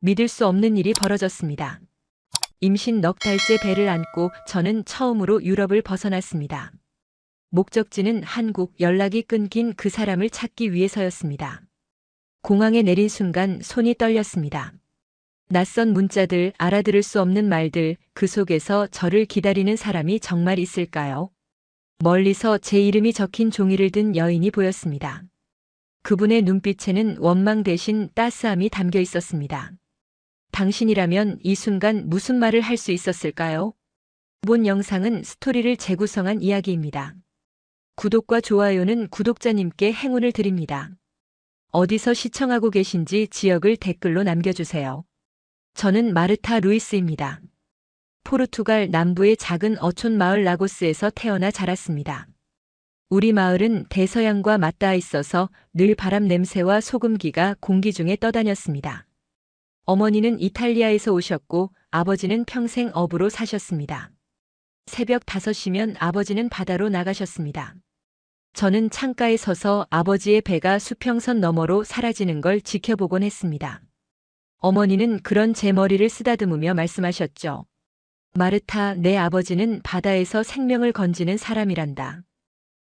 믿을 수 없는 일이 벌어졌습니다. 임신 넉 달째 배를 안고 저는 처음으로 유럽을 벗어났습니다. 목적지는 한국, 연락이 끊긴 그 사람을 찾기 위해서였습니다. 공항에 내린 순간 손이 떨렸습니다. 낯선 문자들, 알아들을 수 없는 말들, 그 속에서 저를 기다리는 사람이 정말 있을까요? 멀리서 제 이름이 적힌 종이를 든 여인이 보였습니다. 그분의 눈빛에는 원망 대신 따스함이 담겨 있었습니다. 당신이라면 이 순간 무슨 말을 할 수 있었을까요? 본 영상은 스토리를 재구성한 이야기입니다. 구독과 좋아요는 구독자님께 행운을 드립니다. 어디서 시청하고 계신지 지역을 댓글로 남겨주세요. 저는 마르타 루이스입니다. 포르투갈 남부의 작은 어촌 마을 라고스에서 태어나 자랐습니다. 우리 마을은 대서양과 맞닿아 있어서 늘 바람 냄새와 소금기가 공기 중에 떠다녔습니다. 어머니는 이탈리아에서 오셨고 아버지는 평생 어부로 사셨습니다. 새벽 5시면 아버지는 바다로 나가셨습니다. 저는 창가에 서서 아버지의 배가 수평선 너머로 사라지는 걸 지켜보곤 했습니다. 어머니는 그런 제 머리를 쓰다듬으며 말씀하셨죠. 마르타, 내 아버지는 바다에서 생명을 건지는 사람이란다.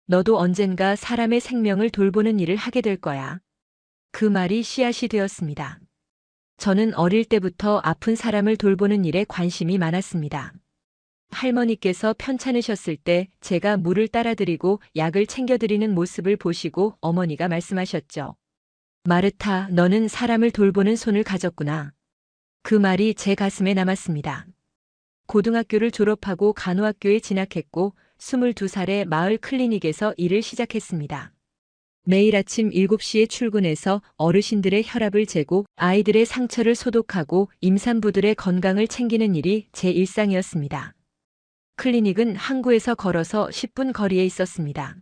너도 언젠가 사람의 생명을 돌보는 일을 하게 될 거야. 그 말이 씨앗이 되었습니다. 저는 어릴 때부터 아픈 사람을 돌보는 일에 관심이 많았습니다. 할머니께서 편찮으셨을 때 제가 물을 따라드리고 약을 챙겨드리는 모습을 보시고 어머니가 말씀하셨죠. 마르타, 너는 사람을 돌보는 손을 가졌구나. 그 말이 제 가슴에 남았습니다. 고등학교를 졸업하고 간호학교에 진학했고 22살에 마을 클리닉에서 일을 시작했습니다. 매일 아침 7시에 출근해서 어르신들의 혈압을 재고 아이들의 상처를 소독하고 임산부들의 건강을 챙기는 일이 제 일상이었습니다. 클리닉은 항구에서 걸어서 10분 거리에 있었습니다.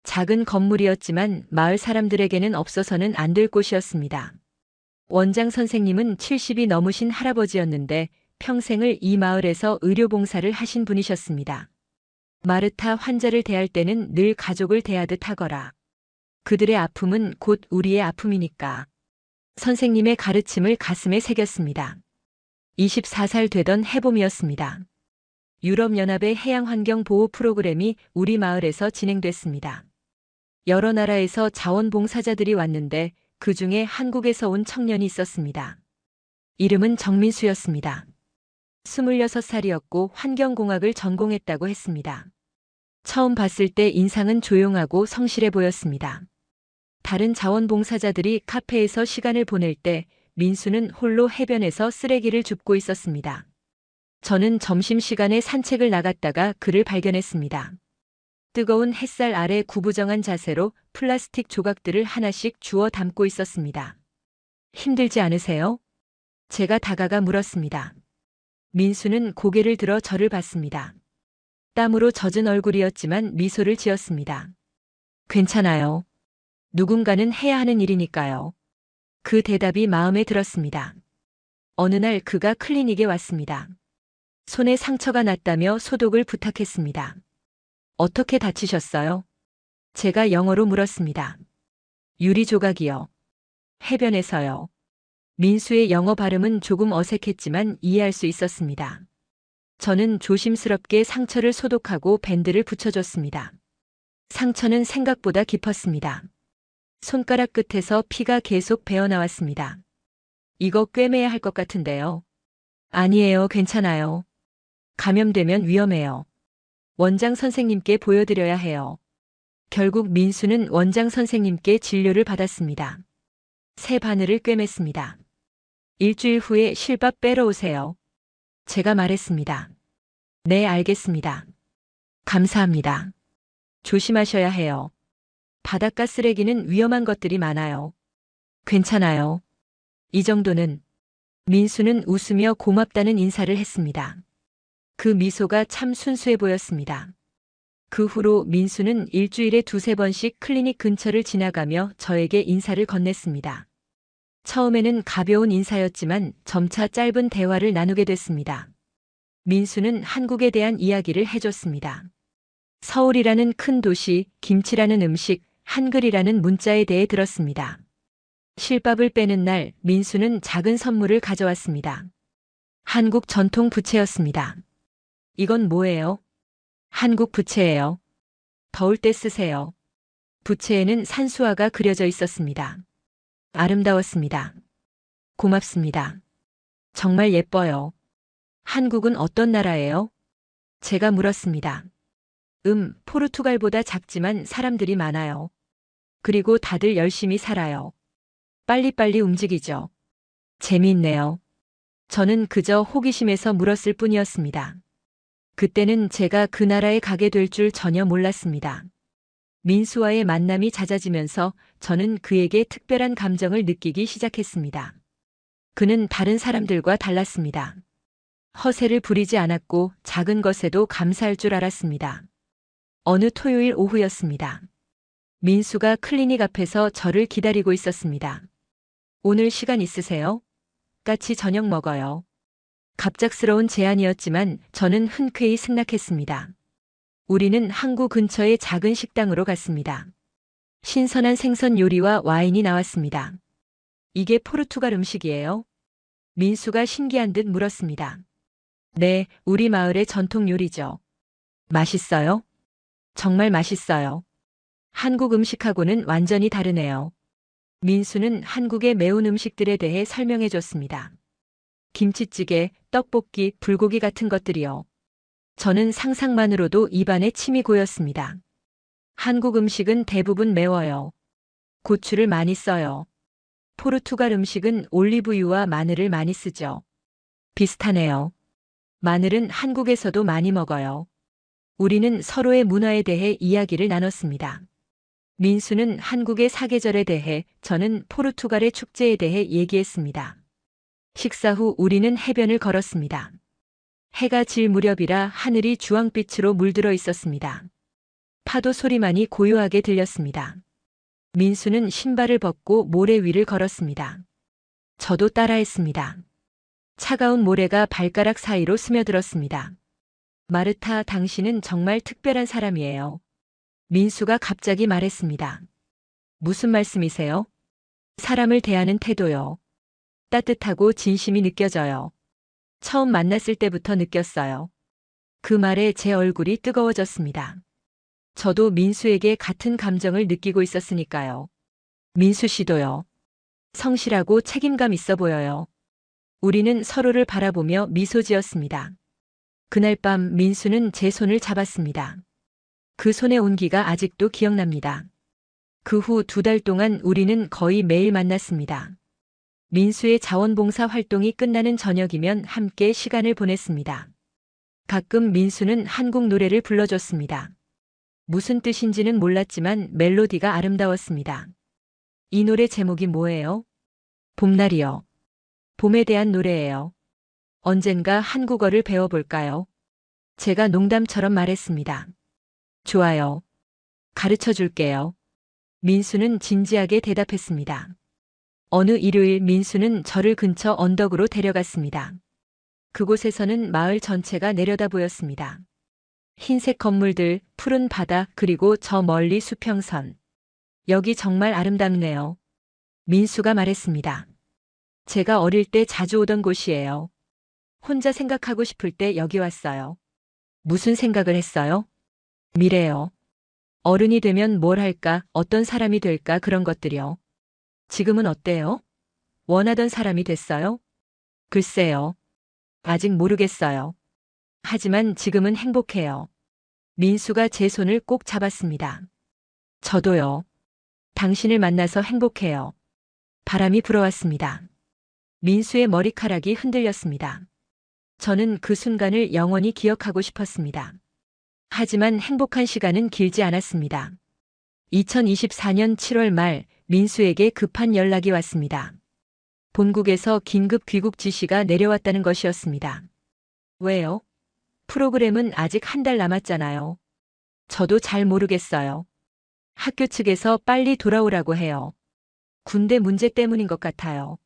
작은 건물이었지만 마을 사람들에게는 없어서는 안 될 곳이었습니다. 원장 선생님은 70이 넘으신 할아버지였는데 평생을 이 마을에서 의료봉사를 하신 분이셨습니다. 마르타, 환자를 대할 때는 늘 가족을 대하듯 하거라. 그들의 아픔은 곧 우리의 아픔이니까. 선생님의 가르침을 가슴에 새겼습니다. 24살 되던 해봄이었습니다. 유럽연합의 해양환경 보호 프로그램이 우리 마을에서 진행됐습니다. 여러 나라에서 자원봉사자들이 왔는데 그 중에 한국에서 온 청년이 있었습니다. 이름은 정민수였습니다. 26살이었고 환경공학을 전공했다고 했습니다. 처음 봤을 때 인상은 조용하고 성실해 보였습니다. 다른 자원봉사자들이 카페에서 시간을 보낼 때 민수는 홀로 해변에서 쓰레기를 줍고 있었습니다. 저는 점심시간에 산책을 나갔다가 그를 발견했습니다. 뜨거운 햇살 아래 구부정한 자세로 플라스틱 조각들을 하나씩 주워 담고 있었습니다. 힘들지 않으세요? 제가 다가가 물었습니다. 민수는 고개를 들어 저를 봤습니다. 땀으로 젖은 얼굴이었지만 미소를 지었습니다. 괜찮아요. 누군가는 해야 하는 일이니까요. 그 대답이 마음에 들었습니다. 어느 날 그가 클리닉에 왔습니다. 손에 상처가 났다며 소독을 부탁했습니다. 어떻게 다치셨어요? 제가 영어로 물었습니다. 유리 조각이요. 해변에서요. 민수의 영어 발음은 조금 어색했지만 이해할 수 있었습니다. 저는 조심스럽게 상처를 소독하고 밴드를 붙여줬습니다. 상처는 생각보다 깊었습니다. 손가락 끝에서 피가 계속 배어나왔습니다. 이거 꿰매야 할 것 같은데요. 아니에요, 괜찮아요. 감염되면 위험해요. 원장 선생님께 보여드려야 해요. 결국 민수는 원장 선생님께 진료를 받았습니다. 새 바늘을 꿰맸습니다. 일주일 후에 실밥 빼러 오세요. 제가 말했습니다. 네, 알겠습니다. 감사합니다. 조심하셔야 해요. 바닷가 쓰레기는 위험한 것들이 많아요. 괜찮아요. 이 정도는. 민수는 웃으며 고맙다는 인사를 했습니다. 그 미소가 참 순수해 보였습니다. 그 후로 민수는 일주일에 2~3번씩 클리닉 근처를 지나가며 저에게 인사를 건넸습니다. 처음에는 가벼운 인사였지만 점차 짧은 대화를 나누게 됐습니다. 민수는 한국에 대한 이야기를 해줬습니다. 서울이라는 큰 도시, 김치라는 음식, 한글이라는 문자에 대해 들었습니다. 실밥을 빼는 날 민수는 작은 선물을 가져왔습니다. 한국 전통 부채였습니다. 이건 뭐예요? 한국 부채예요. 더울 때 쓰세요. 부채에는 산수화가 그려져 있었습니다. 아름다웠습니다. 고맙습니다. 정말 예뻐요. 한국은 어떤 나라예요? 제가 물었습니다. 포르투갈보다 작지만 사람들이 많아요. 그리고 다들 열심히 살아요. 빨리빨리 움직이죠. 재미있네요. 저는 그저 호기심에서 물었을 뿐이었습니다. 그때는 제가 그 나라에 가게 될 줄 전혀 몰랐습니다. 민수와의 만남이 잦아지면서 저는 그에게 특별한 감정을 느끼기 시작했습니다. 그는 다른 사람들과 달랐습니다. 허세를 부리지 않았고 작은 것에도 감사할 줄 알았습니다. 어느 토요일 오후였습니다. 민수가 클리닉 앞에서 저를 기다리고 있었습니다. 오늘 시간 있으세요? 같이 저녁 먹어요. 갑작스러운 제안이었지만 저는 흔쾌히 승낙했습니다. 우리는 항구 근처의 작은 식당으로 갔습니다. 신선한 생선 요리와 와인이 나왔습니다. 이게 포르투갈 음식이에요? 민수가 신기한 듯 물었습니다. 네, 우리 마을의 전통 요리죠. 맛있어요? 정말 맛있어요. 한국 음식하고는 완전히 다르네요. 민수는 한국의 매운 음식들에 대해 설명해 줬습니다. 김치찌개, 떡볶이, 불고기 같은 것들이요. 저는 상상만으로도 입안에 침이 고였습니다. 한국 음식은 대부분 매워요. 고추를 많이 써요. 포르투갈 음식은 올리브유와 마늘을 많이 쓰죠. 비슷하네요. 마늘은 한국에서도 많이 먹어요. 우리는 서로의 문화에 대해 이야기를 나눴습니다. 민수는 한국의 사계절에 대해, 저는 포르투갈의 축제에 대해 얘기했습니다. 식사 후 우리는 해변을 걸었습니다. 해가 질 무렵이라 하늘이 주황빛으로 물들어 있었습니다. 파도 소리만이 고요하게 들렸습니다. 민수는 신발을 벗고 모래 위를 걸었습니다. 저도 따라했습니다. 차가운 모래가 발가락 사이로 스며들었습니다. 마르타, 당신은 정말 특별한 사람이에요. 민수가 갑자기 말했습니다. 무슨 말씀이세요? 사람을 대하는 태도요. 따뜻하고 진심이 느껴져요. 처음 만났을 때부터 느꼈어요. 그 말에 제 얼굴이 뜨거워졌습니다. 저도 민수에게 같은 감정을 느끼고 있었으니까요. 민수 씨도요. 성실하고 책임감 있어 보여요. 우리는 서로를 바라보며 미소 지었습니다. 그날 밤 민수는 제 손을 잡았습니다. 그 손의 온기가 아직도 기억납니다. 그 후 2달 동안 우리는 거의 매일 만났습니다. 민수의 자원봉사 활동이 끝나는 저녁이면 함께 시간을 보냈습니다. 가끔 민수는 한국 노래를 불러줬습니다. 무슨 뜻인지는 몰랐지만 멜로디가 아름다웠습니다. 이 노래 제목이 뭐예요? 봄날이요. 봄에 대한 노래예요. 언젠가 한국어를 배워볼까요? 제가 농담처럼 말했습니다. 좋아요. 가르쳐 줄게요. 민수는 진지하게 대답했습니다. 어느 일요일 민수는 저를 근처 언덕으로 데려갔습니다. 그곳에서는 마을 전체가 내려다 보였습니다. 흰색 건물들, 푸른 바다, 그리고 저 멀리 수평선. 여기 정말 아름답네요. 민수가 말했습니다. 제가 어릴 때 자주 오던 곳이에요. 혼자 생각하고 싶을 때 여기 왔어요. 무슨 생각을 했어요? 미래요. 어른이 되면 뭘 할까, 어떤 사람이 될까, 그런 것들이요. 지금은 어때요? 원하던 사람이 됐어요? 글쎄요. 아직 모르겠어요. 하지만 지금은 행복해요. 민수가 제 손을 꼭 잡았습니다. 저도요. 당신을 만나서 행복해요. 바람이 불어왔습니다. 민수의 머리카락이 흔들렸습니다. 저는 그 순간을 영원히 기억하고 싶었습니다. 하지만 행복한 시간은 길지 않았습니다. 2024년 7월 말 민수에게 급한 연락이 왔습니다. 본국에서 긴급 귀국 지시가 내려왔다는 것이었습니다. 왜요? 프로그램은 아직 1달 남았잖아요. 저도 잘 모르겠어요. 학교 측에서 빨리 돌아오라고 해요. 군대 문제 때문인 것 같아요.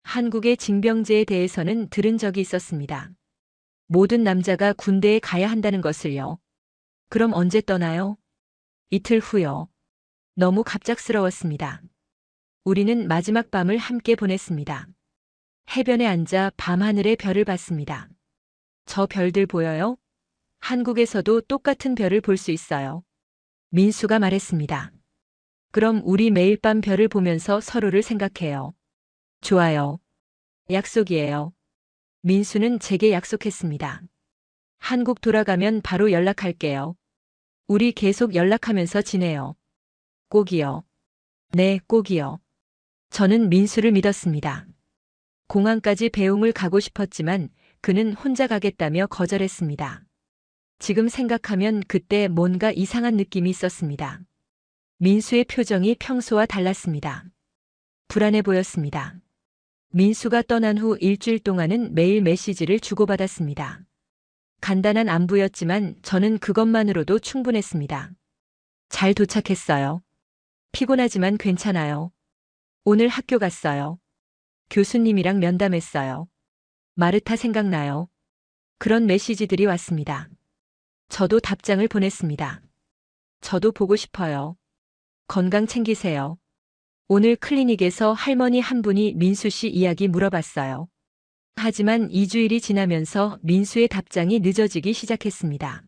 한국의 징병제에 대해서는 들은 적이 있었습니다. 모든 남자가 군대에 가야 한다는 것을요. 그럼 언제 떠나요? 이틀 후요. 너무 갑작스러웠습니다. 우리는 마지막 밤을 함께 보냈습니다. 해변에 앉아 밤하늘의 별을 봤습니다. 저 별들 보여요? 한국에서도 똑같은 별을 볼 수 있어요. 민수가 말했습니다. 그럼 우리 매일 밤 별을 보면서 서로를 생각해요. 좋아요. 약속이에요. 민수는 제게 약속했습니다. 한국 돌아가면 바로 연락할게요. 우리 계속 연락하면서 지내요. 꼭이요. 네, 꼭이요. 저는 민수를 믿었습니다. 공항까지 배웅을 가고 싶었지만 그는 혼자 가겠다며 거절했습니다. 지금 생각하면 그때 뭔가 이상한 느낌이 있었습니다. 민수의 표정이 평소와 달랐습니다. 불안해 보였습니다. 민수가 떠난 후 일주일 동안은 매일 메시지를 주고받았습니다. 간단한 안부였지만 저는 그것만으로도 충분했습니다. 잘 도착했어요. 피곤하지만 괜찮아요. 오늘 학교 갔어요. 교수님이랑 면담했어요. 마르타 생각나요. 그런 메시지들이 왔습니다. 저도 답장을 보냈습니다. 저도 보고 싶어요. 건강 챙기세요. 오늘 클리닉에서 할머니 한 분이 민수 씨 이야기 물어봤어요. 하지만 2주일이 지나면서 민수의 답장이 늦어지기 시작했습니다.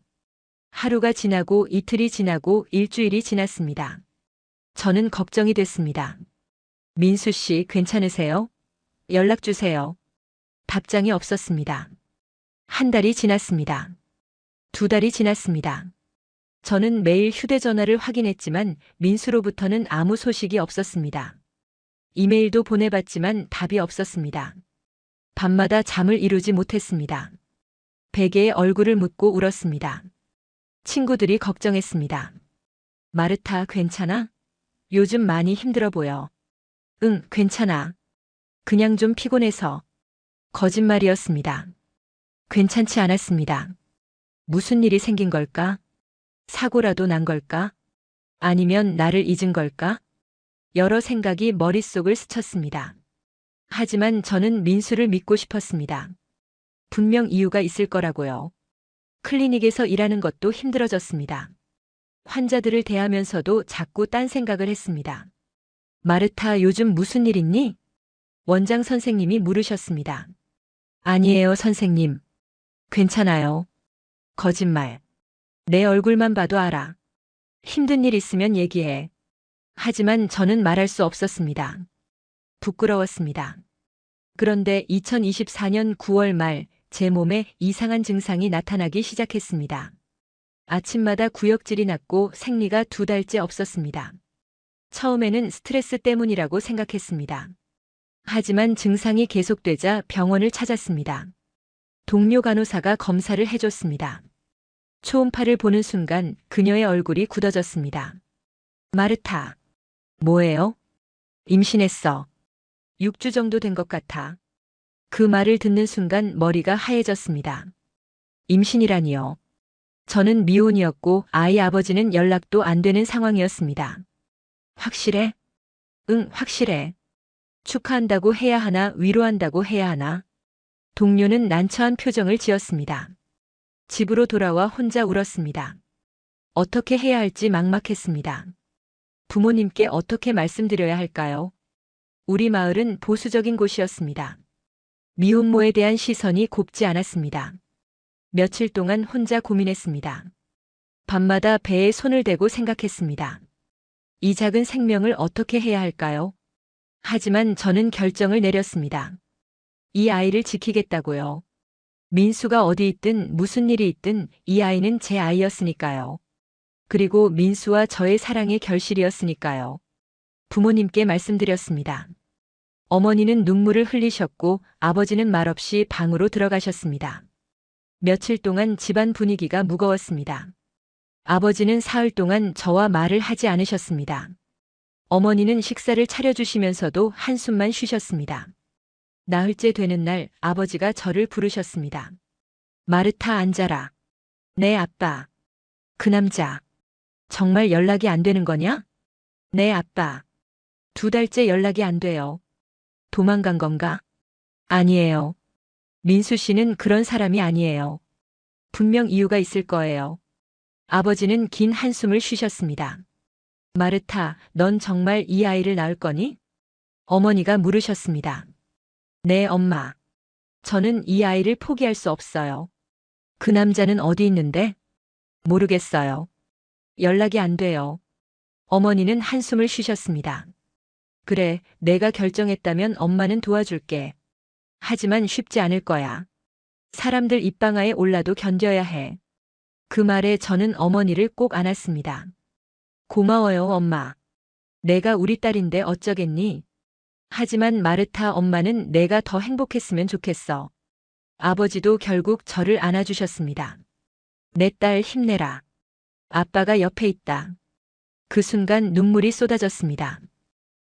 하루가 지나고 이틀이 지나고 일주일이 지났습니다. 저는 걱정이 됐습니다. 민수 씨 괜찮으세요? 연락 주세요. 답장이 없었습니다. 한 달이 지났습니다. 2달이 지났습니다. 저는 매일 휴대전화를 확인했지만 민수로부터는 아무 소식이 없었습니다. 이메일도 보내봤지만 답이 없었습니다. 밤마다 잠을 이루지 못했습니다. 베개에 얼굴을 묻고 울었습니다. 친구들이 걱정했습니다. 마르타 괜찮아? 요즘 많이 힘들어 보여. 응, 괜찮아. 그냥 좀 피곤해서. 거짓말이었습니다. 괜찮지 않았습니다. 무슨 일이 생긴 걸까? 사고라도 난 걸까? 아니면 나를 잊은 걸까? 여러 생각이 머릿속을 스쳤습니다. 하지만 저는 민수를 믿고 싶었습니다. 분명 이유가 있을 거라고요. 클리닉에서 일하는 것도 힘들어졌습니다. 환자들을 대하면서도 자꾸 딴 생각을 했습니다. 마르타 요즘 무슨 일 있니? 원장 선생님이 물으셨습니다. 아니에요, 선생님. 괜찮아요. 거짓말. 내 얼굴만 봐도 알아. 힘든 일 있으면 얘기해. 하지만 저는 말할 수 없었습니다. 부끄러웠습니다. 그런데 2024년 9월 말 제 몸에 이상한 증상이 나타나기 시작했습니다. 아침마다 구역질이 났고 생리가 2달째 없었습니다. 처음에는 스트레스 때문이라고 생각했습니다. 하지만 증상이 계속되자 병원을 찾았습니다. 동료 간호사가 검사를 해줬습니다. 초음파를 보는 순간 그녀의 얼굴이 굳어졌습니다. 마르타. 뭐예요? 임신했어. 6주 정도 된 것 같아. 그 말을 듣는 순간 머리가 하얘졌습니다. 임신이라니요. 저는 미혼이었고 아이 아버지는 연락도 안 되는 상황이었습니다. 확실해? 응, 확실해. 축하한다고 해야 하나 위로한다고 해야 하나? 동료는 난처한 표정을 지었습니다. 집으로 돌아와 혼자 울었습니다. 어떻게 해야 할지 막막했습니다. 부모님께 어떻게 말씀드려야 할까요? 우리 마을은 보수적인 곳이었습니다. 미혼모에 대한 시선이 곱지 않았습니다. 며칠 동안 혼자 고민했습니다. 밤마다 배에 손을 대고 생각했습니다. 이 작은 생명을 어떻게 해야 할까요? 하지만 저는 결정을 내렸습니다. 이 아이를 지키겠다고요. 민수가 어디 있든 무슨 일이 있든 이 아이는 제 아이였으니까요. 그리고 민수와 저의 사랑의 결실이었으니까요. 부모님께 말씀드렸습니다. 어머니는 눈물을 흘리셨고 아버지는 말없이 방으로 들어가셨습니다. 며칠 동안 집안 분위기가 무거웠습니다. 아버지는 사흘 동안 저와 말을 하지 않으셨습니다. 어머니는 식사를 차려주시면서도 한숨만 쉬셨습니다. 나흘째 되는 날 아버지가 저를 부르셨습니다. 마르타 앉아라. 네, 아빠. 그 남자. 정말 연락이 안 되는 거냐? 네, 아빠. 2달째 연락이 안 돼요. 도망간 건가? 아니에요. 민수 씨는 그런 사람이 아니에요. 분명 이유가 있을 거예요. 아버지는 긴 한숨을 쉬셨습니다. 마르타, 넌 정말 이 아이를 낳을 거니? 어머니가 물으셨습니다. 네, 엄마. 저는 이 아이를 포기할 수 없어요. 그 남자는 어디 있는데? 모르겠어요. 연락이 안 돼요. 어머니는 한숨을 쉬셨습니다. 그래, 내가 결정했다면 엄마는 도와줄게. 하지만 쉽지 않을 거야. 사람들 입방아에 올라도 견뎌야 해. 그 말에 저는 어머니를 꼭 안았습니다. 고마워요, 엄마. 내가 우리 딸인데 어쩌겠니? 하지만 마르타 엄마는 내가 더 행복했으면 좋겠어. 아버지도 결국 저를 안아주셨습니다. 내 딸 힘내라. 아빠가 옆에 있다. 그 순간 눈물이 쏟아졌습니다.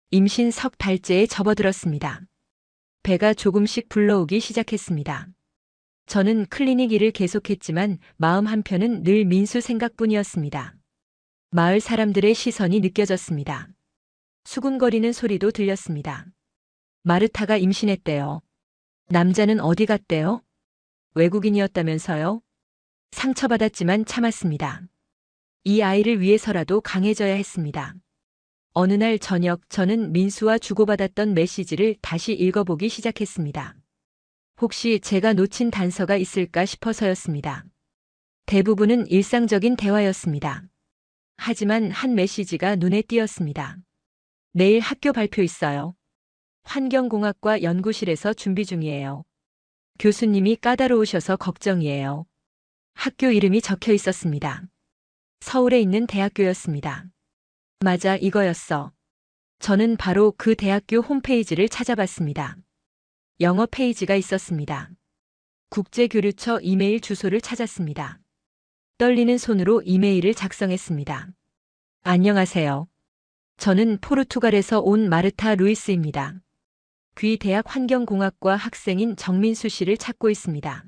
임신 석 달째에 접어들었습니다. 배가 조금씩 불러오기 시작했습니다. 저는 클리닉 일을 계속했지만 마음 한편은 늘 민수 생각뿐이었습니다. 마을 사람들의 시선이 느껴졌습니다. 수군거리는 소리도 들렸습니다. 마르타가 임신했대요. 남자는 어디 갔대요? 외국인이었다면서요? 상처받았지만 참았습니다. 이 아이를 위해서라도 강해져야 했습니다. 어느 날 저녁 저는 민수와 주고받았던 메시지를 다시 읽어보기 시작했습니다. 혹시 제가 놓친 단서가 있을까 싶어서였습니다. 대부분은 일상적인 대화였습니다. 하지만 한 메시지가 눈에 띄었습니다. 내일 학교 발표 있어요. 환경공학과 연구실에서 준비 중이에요. 교수님이 까다로우셔서 걱정이에요. 학교 이름이 적혀 있었습니다. 서울에 있는 대학교였습니다. 맞아, 이거였어. 저는 바로 그 대학교 홈페이지를 찾아봤습니다. 영어 페이지가 있었습니다. 국제교류처 이메일 주소를 찾았습니다. 떨리는 손으로 이메일을 작성했습니다. 안녕하세요. 저는 포르투갈에서 온 마르타 루이스입니다. 귀 대학 환경공학과 학생인 정민수 씨를 찾고 있습니다.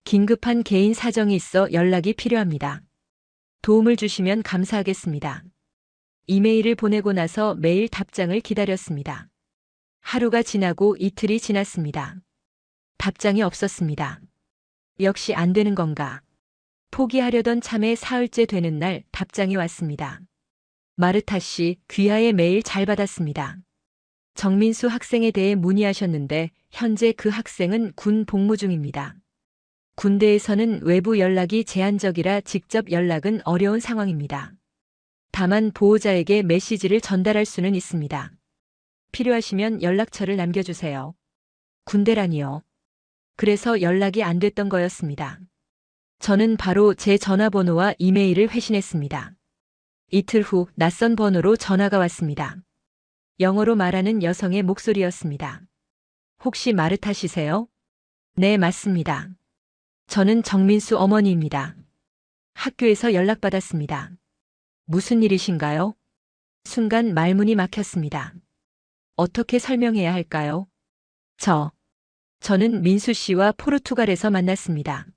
긴급한 개인 사정이 있어 연락이 필요합니다. 도움을 주시면 감사하겠습니다. 이메일을 보내고 나서 매일 답장을 기다렸습니다. 하루가 지나고 이틀이 지났습니다. 답장이 없었습니다. 역시 안 되는 건가? 포기하려던 참에 사흘째 되는 날 답장이 왔습니다. 마르타 씨, 귀하의 메일 잘 받았습니다. 정민수 학생에 대해 문의하셨는데 현재 그 학생은 군 복무 중입니다. 군대에서는 외부 연락이 제한적이라 직접 연락은 어려운 상황입니다. 다만 보호자에게 메시지를 전달할 수는 있습니다. 필요하시면 연락처를 남겨주세요. 군대라니요. 그래서 연락이 안 됐던 거였습니다. 저는 바로 제 전화번호와 이메일을 회신했습니다. 이틀 후 낯선 번호로 전화가 왔습니다. 영어로 말하는 여성의 목소리였습니다. 혹시 마르타 씨세요? 네, 맞습니다. 저는 정민수 어머니입니다. 학교에서 연락받았습니다. 무슨 일이신가요? 순간 말문이 막혔습니다. 어떻게 설명해야 할까요? 저는 민수 씨와 포르투갈에서 만났습니다.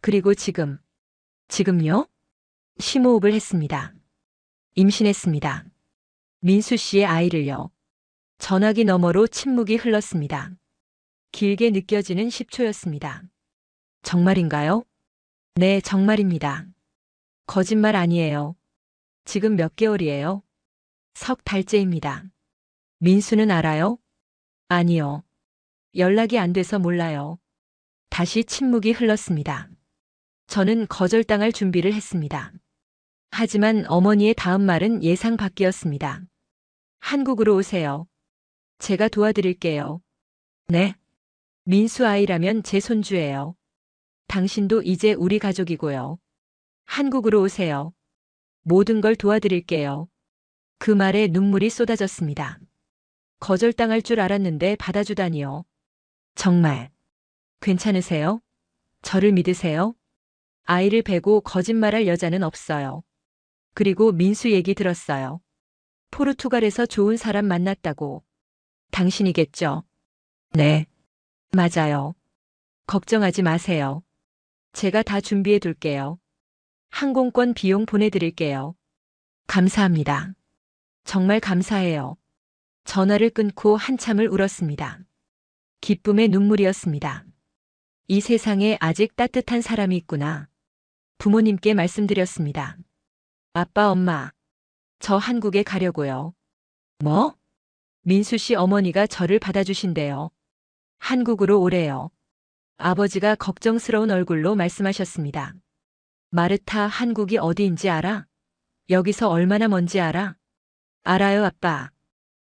그리고 지금요? 심호흡을 했습니다. 임신했습니다. 민수 씨의 아이를요. 전화기 너머로 침묵이 흘렀습니다. 길게 느껴지는 10초였습니다. 정말인가요? 네, 정말입니다. 거짓말 아니에요. 지금 몇 개월이에요? 석 달째입니다. 민수는 알아요? 아니요. 연락이 안 돼서 몰라요. 다시 침묵이 흘렀습니다. 저는 거절당할 준비를 했습니다. 하지만 어머니의 다음 말은 예상 밖이었습니다. 한국으로 오세요. 제가 도와드릴게요. 네. 민수 아이라면 제 손주예요. 당신도 이제 우리 가족이고요. 한국으로 오세요. 모든 걸 도와드릴게요. 그 말에 눈물이 쏟아졌습니다. 거절당할 줄 알았는데 받아주다니요. 정말. 괜찮으세요? 저를 믿으세요? 아이를 베고 거짓말할 여자는 없어요. 그리고 민수 얘기 들었어요. 포르투갈에서 좋은 사람 만났다고. 당신이겠죠? 네. 맞아요. 걱정하지 마세요. 제가 다 준비해 둘게요. 항공권 비용 보내드릴게요. 감사합니다. 정말 감사해요. 전화를 끊고 한참을 울었습니다. 기쁨의 눈물이었습니다. 이 세상에 아직 따뜻한 사람이 있구나. 부모님께 말씀드렸습니다. 아빠, 엄마. 저 한국에 가려고요. 뭐? 민수 씨 어머니가 저를 받아주신대요. 한국으로 오래요. 아버지가 걱정스러운 얼굴로 말씀하셨습니다. 마르타, 한국이 어디인지 알아? 여기서 얼마나 먼지 알아? 알아요, 아빠.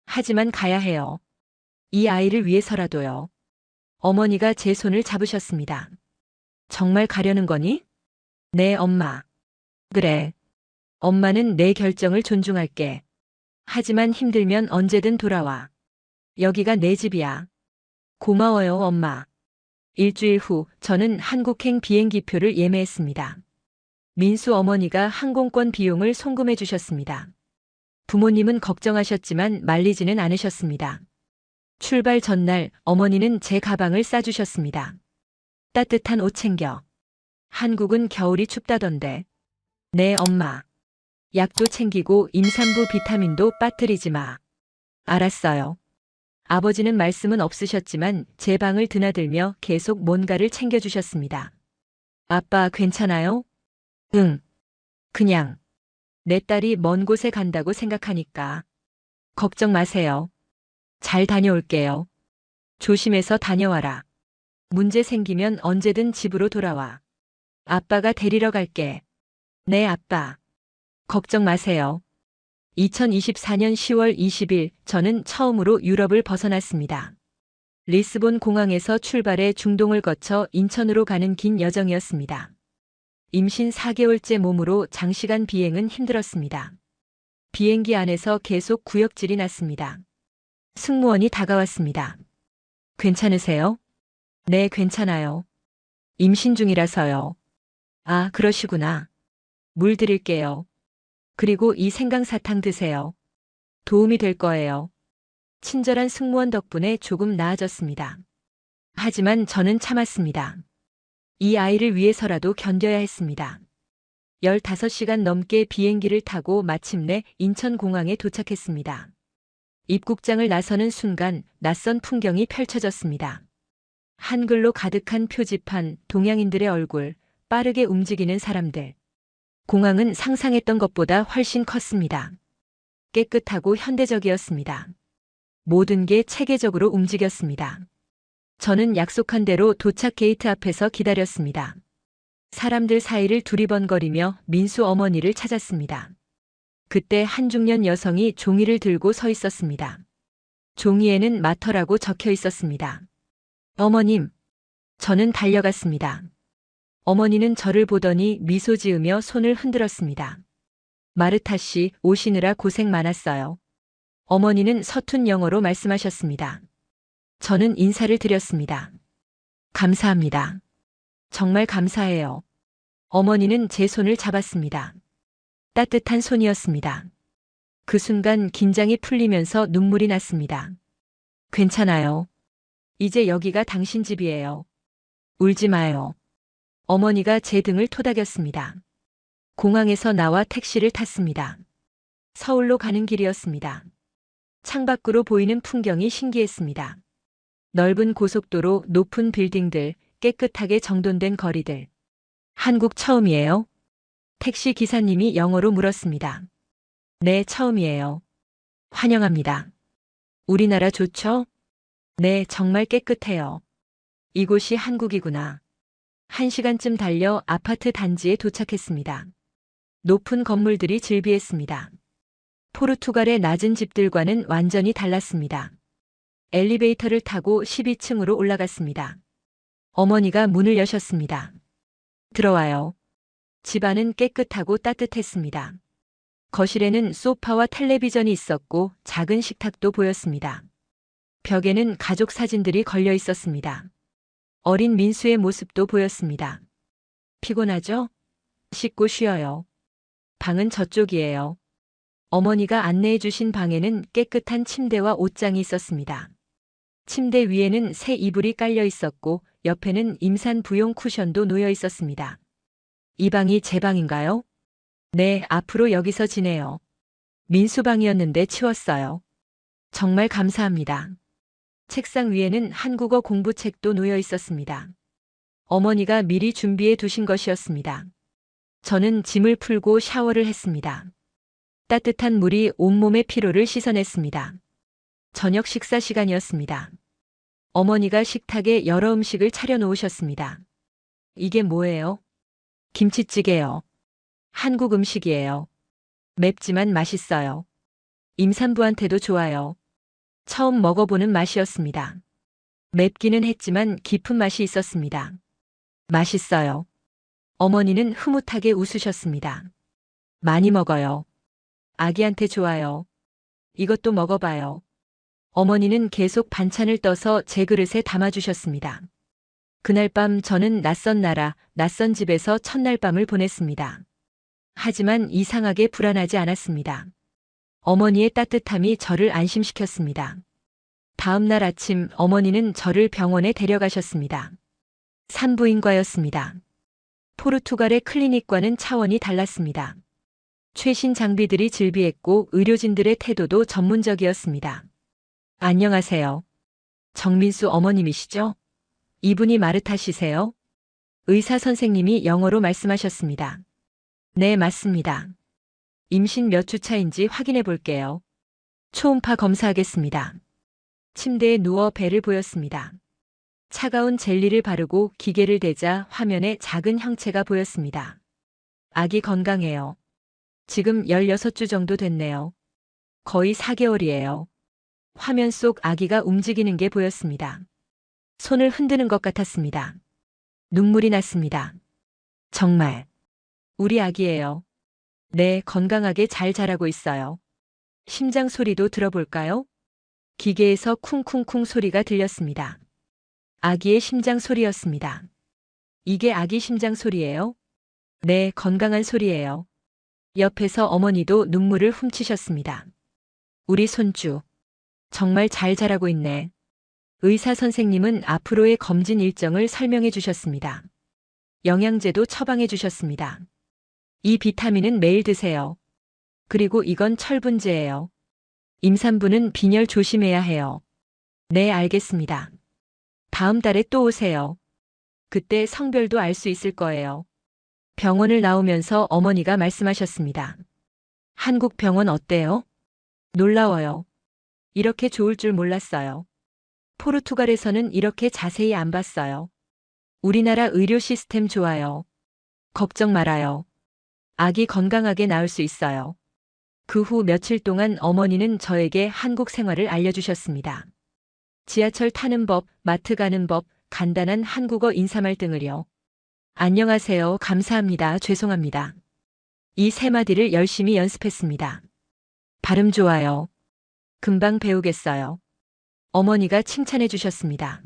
하지만 가야 해요. 이 아이를 위해서라도요. 어머니가 제 손을 잡으셨습니다. 정말 가려는 거니? 네, 엄마. 그래. 엄마는 내 결정을 존중할게. 하지만 힘들면 언제든 돌아와. 여기가 내 집이야. 고마워요, 엄마. 일주일 후 저는 한국행 비행기표를 예매했습니다. 민수 어머니가 항공권 비용을 송금해 주셨습니다. 부모님은 걱정하셨지만 말리지는 않으셨습니다. 출발 전날 어머니는 제 가방을 싸주셨습니다. 따뜻한 옷 챙겨. 한국은 겨울이 춥다던데. 네, 엄마. 약도 챙기고 임산부 비타민도 빠뜨리지 마. 알았어요. 아버지는 말씀은 없으셨지만 제 방을 드나들며 계속 뭔가를 챙겨주셨습니다. 아빠 괜찮아요? 응. 그냥. 내 딸이 먼 곳에 간다고 생각하니까. 걱정 마세요. 잘 다녀올게요. 조심해서 다녀와라. 문제 생기면 언제든 집으로 돌아와. 아빠가 데리러 갈게. 네, 아빠. 걱정 마세요. 2024년 10월 20일 저는 처음으로 유럽을 벗어났습니다. 리스본 공항에서 출발해 중동을 거쳐 인천으로 가는 긴 여정이었습니다. 임신 4개월째 몸으로 장시간 비행은 힘들었습니다. 비행기 안에서 계속 구역질이 났습니다. 승무원이 다가왔습니다. 괜찮으세요? 네, 괜찮아요. 임신 중이라서요. 아, 그러시구나. 물 드릴게요. 그리고 이 생강사탕 드세요. 도움이 될 거예요. 친절한 승무원 덕분에 조금 나아졌습니다. 하지만 저는 참았습니다. 이 아이를 위해서라도 견뎌야 했습니다. 15시간 넘게 비행기를 타고 마침내 인천공항에 도착했습니다. 입국장을 나서는 순간 낯선 풍경이 펼쳐졌습니다. 한글로 가득한 표지판, 동양인들의 얼굴, 빠르게 움직이는 사람들. 공항은 상상했던 것보다 훨씬 컸습니다. 깨끗하고 현대적이었습니다. 모든 게 체계적으로 움직였습니다. 저는 약속한 대로 도착 게이트 앞에서 기다렸습니다. 사람들 사이를 두리번거리며 민수 어머니를 찾았습니다. 그때 한 중년 여성이 종이를 들고 서 있었습니다. 종이에는 마터라고 적혀 있었습니다. 어머님. 저는 달려갔습니다. 어머니는 저를 보더니 미소 지으며 손을 흔들었습니다. 마르타 씨, 오시느라 고생 많았어요. 어머니는 서툰 영어로 말씀하셨습니다. 저는 인사를 드렸습니다. 감사합니다. 정말 감사해요. 어머니는 제 손을 잡았습니다. 따뜻한 손이었습니다. 그 순간 긴장이 풀리면서 눈물이 났습니다. 괜찮아요. 이제 여기가 당신 집이에요. 울지 마요. 어머니가 제 등을 토닥였습니다. 공항에서 나와 택시를 탔습니다. 서울로 가는 길이었습니다. 창밖으로 보이는 풍경이 신기했습니다. 넓은 고속도로, 높은 빌딩들, 깨끗하게 정돈된 거리들. 한국 처음이에요? 택시 기사님이 영어로 물었습니다. 네, 처음이에요. 환영합니다. 우리나라 좋죠? 네, 정말 깨끗해요. 이곳이 한국이구나. 1시간쯤 달려 아파트 단지에 도착했습니다. 높은 건물들이 즐비했습니다. 포르투갈의 낮은 집들과는 완전히 달랐습니다. 엘리베이터를 타고 12층으로 올라갔습니다. 어머니가 문을 여셨습니다. 들어와요. 집안은 깨끗하고 따뜻했습니다. 거실에는 소파와 텔레비전이 있었고 작은 식탁도 보였습니다. 벽에는 가족 사진들이 걸려 있었습니다. 어린 민수의 모습도 보였습니다. 피곤하죠? 씻고 쉬어요. 방은 저쪽이에요. 어머니가 안내해 주신 방에는 깨끗한 침대와 옷장이 있었습니다. 침대 위에는 새 이불이 깔려 있었고 옆에는 임산 부용 쿠션도 놓여 있었습니다. 이 방이 제 방인가요? 네, 앞으로 여기서 지내요. 민수 방이었는데 치웠어요. 정말 감사합니다. 책상 위에는 한국어 공부책도 놓여 있었습니다. 어머니가 미리 준비해 두신 것이었습니다. 저는 짐을 풀고 샤워를 했습니다. 따뜻한 물이 온몸의 피로를 씻어냈습니다. 저녁 식사 시간이었습니다. 어머니가 식탁에 여러 음식을 차려 놓으셨습니다. 이게 뭐예요? 김치찌개요. 한국 음식이에요. 맵지만 맛있어요. 임산부한테도 좋아요. 처음 먹어보는 맛이었습니다. 맵기는 했지만 깊은 맛이 있었습니다. 맛있어요. 어머니는 흐뭇하게 웃으셨습니다. 많이 먹어요. 아기한테 좋아요. 이것도 먹어봐요. 어머니는 계속 반찬을 떠서 제 그릇에 담아주셨습니다. 그날 밤 저는 낯선 나라, 낯선 집에서 첫날 밤을 보냈습니다. 하지만 이상하게 불안하지 않았습니다. 어머니의 따뜻함이 저를 안심시켰습니다. 다음 날 아침 어머니는 저를 병원에 데려가셨습니다. 산부인과였습니다. 포르투갈의 클리닉과는 차원이 달랐습니다. 최신 장비들이 즐비했고 의료진들의 태도도 전문적이었습니다. 안녕하세요. 정민수 어머님이시죠? 이분이 마르타 씨세요? 의사 선생님이 영어로 말씀하셨습니다. 네, 맞습니다. 임신 몇 주 차인지 확인해 볼게요. 초음파 검사하겠습니다. 침대에 누워 배를 보였습니다. 차가운 젤리를 바르고 기계를 대자 화면에 작은 형체가 보였습니다. 아기 건강해요. 지금 16주 정도 됐네요. 거의 4개월이에요. 화면 속 아기가 움직이는 게 보였습니다. 손을 흔드는 것 같았습니다. 눈물이 났습니다. 정말 우리 아기예요. 네, 건강하게 잘 자라고 있어요. 심장 소리도 들어볼까요? 기계에서 쿵쿵쿵 소리가 들렸습니다. 아기의 심장 소리였습니다. 이게 아기 심장 소리예요? 네, 건강한 소리예요. 옆에서 어머니도 눈물을 훔치셨습니다. 우리 손주. 정말 잘 자라고 있네. 의사 선생님은 앞으로의 검진 일정을 설명해 주셨습니다. 영양제도 처방해 주셨습니다. 이 비타민은 매일 드세요. 그리고 이건 철분제예요. 임산부는 빈혈 조심해야 해요. 네, 알겠습니다. 다음 달에 또 오세요. 그때 성별도 알 수 있을 거예요. 병원을 나오면서 어머니가 말씀하셨습니다. 한국 병원 어때요? 놀라워요. 이렇게 좋을 줄 몰랐어요. 포르투갈에서는 이렇게 자세히 안 봤어요. 우리나라 의료 시스템 좋아요. 걱정 말아요. 아기 건강하게 낳을 수 있어요. 그 후 며칠 동안 어머니는 저에게 한국 생활을 알려주셨습니다. 지하철 타는 법, 마트 가는 법, 간단한 한국어 인사말 등을요. 안녕하세요. 감사합니다. 죄송합니다. 이 세 마디를 열심히 연습했습니다. 발음 좋아요. 금방 배우겠어요. 어머니가 칭찬해 주셨습니다.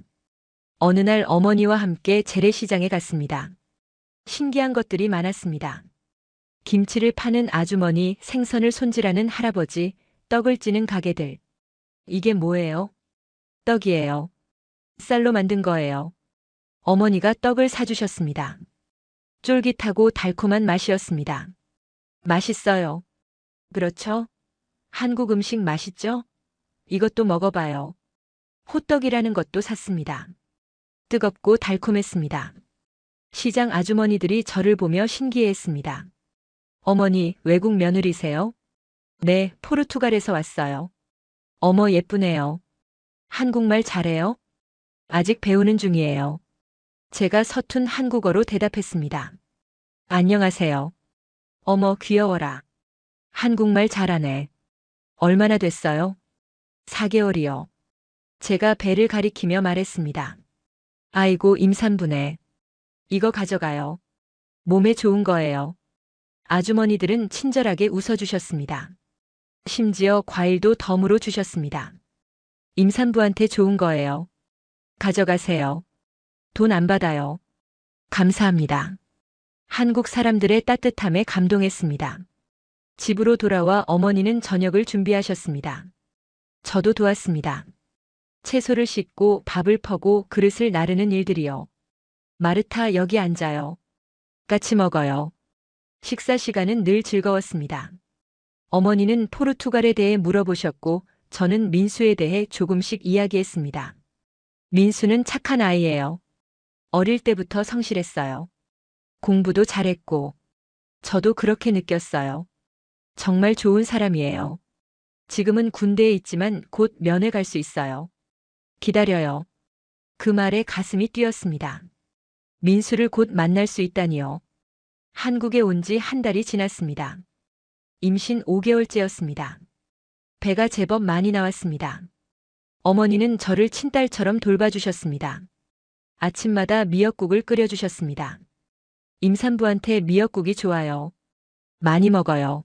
어느 날 어머니와 함께 재래시장에 갔습니다. 신기한 것들이 많았습니다. 김치를 파는 아주머니, 생선을 손질하는 할아버지, 떡을 찌는 가게들. 이게 뭐예요? 떡이에요. 쌀로 만든 거예요. 어머니가 떡을 사주셨습니다. 쫄깃하고 달콤한 맛이었습니다. 맛있어요. 그렇죠? 한국 음식 맛있죠? 이것도 먹어봐요. 호떡이라는 것도 샀습니다. 뜨겁고 달콤했습니다. 시장 아주머니들이 저를 보며 신기해했습니다. 어머니, 외국 며느리세요? 네, 포르투갈에서 왔어요. 어머, 예쁘네요. 한국말 잘해요? 아직 배우는 중이에요. 제가 서툰 한국어로 대답했습니다. 안녕하세요. 어머, 귀여워라. 한국말 잘하네. 얼마나 됐어요? 4개월이요. 제가 배를 가리키며 말했습니다. 아이고, 임산부네. 이거 가져가요. 몸에 좋은 거예요. 아주머니들은 친절하게 웃어주셨습니다. 심지어 과일도 덤으로 주셨습니다. 임산부한테 좋은 거예요. 가져가세요. 돈 안 받아요. 감사합니다. 한국 사람들의 따뜻함에 감동했습니다. 집으로 돌아와 어머니는 저녁을 준비하셨습니다. 저도 도왔습니다. 채소를 씻고 밥을 퍼고 그릇을 나르는 일들이요. 마르타, 여기 앉아요. 같이 먹어요. 식사 시간은 늘 즐거웠습니다. 어머니는 포르투갈에 대해 물어보셨고 저는 민수에 대해 조금씩 이야기했습니다. 민수는 착한 아이예요. 어릴 때부터 성실했어요. 공부도 잘했고 저도 그렇게 느꼈어요. 정말 좋은 사람이에요. 지금은 군대에 있지만 곧 면회 갈 수 있어요. 기다려요. 그 말에 가슴이 뛰었습니다. 민수를 곧 만날 수 있다니요. 한국에 온 지 한 달이 지났습니다. 임신 5개월째였습니다. 배가 제법 많이 나왔습니다. 어머니는 저를 친딸처럼 돌봐주셨습니다. 아침마다 미역국을 끓여주셨습니다. 임산부한테 미역국이 좋아요. 많이 먹어요.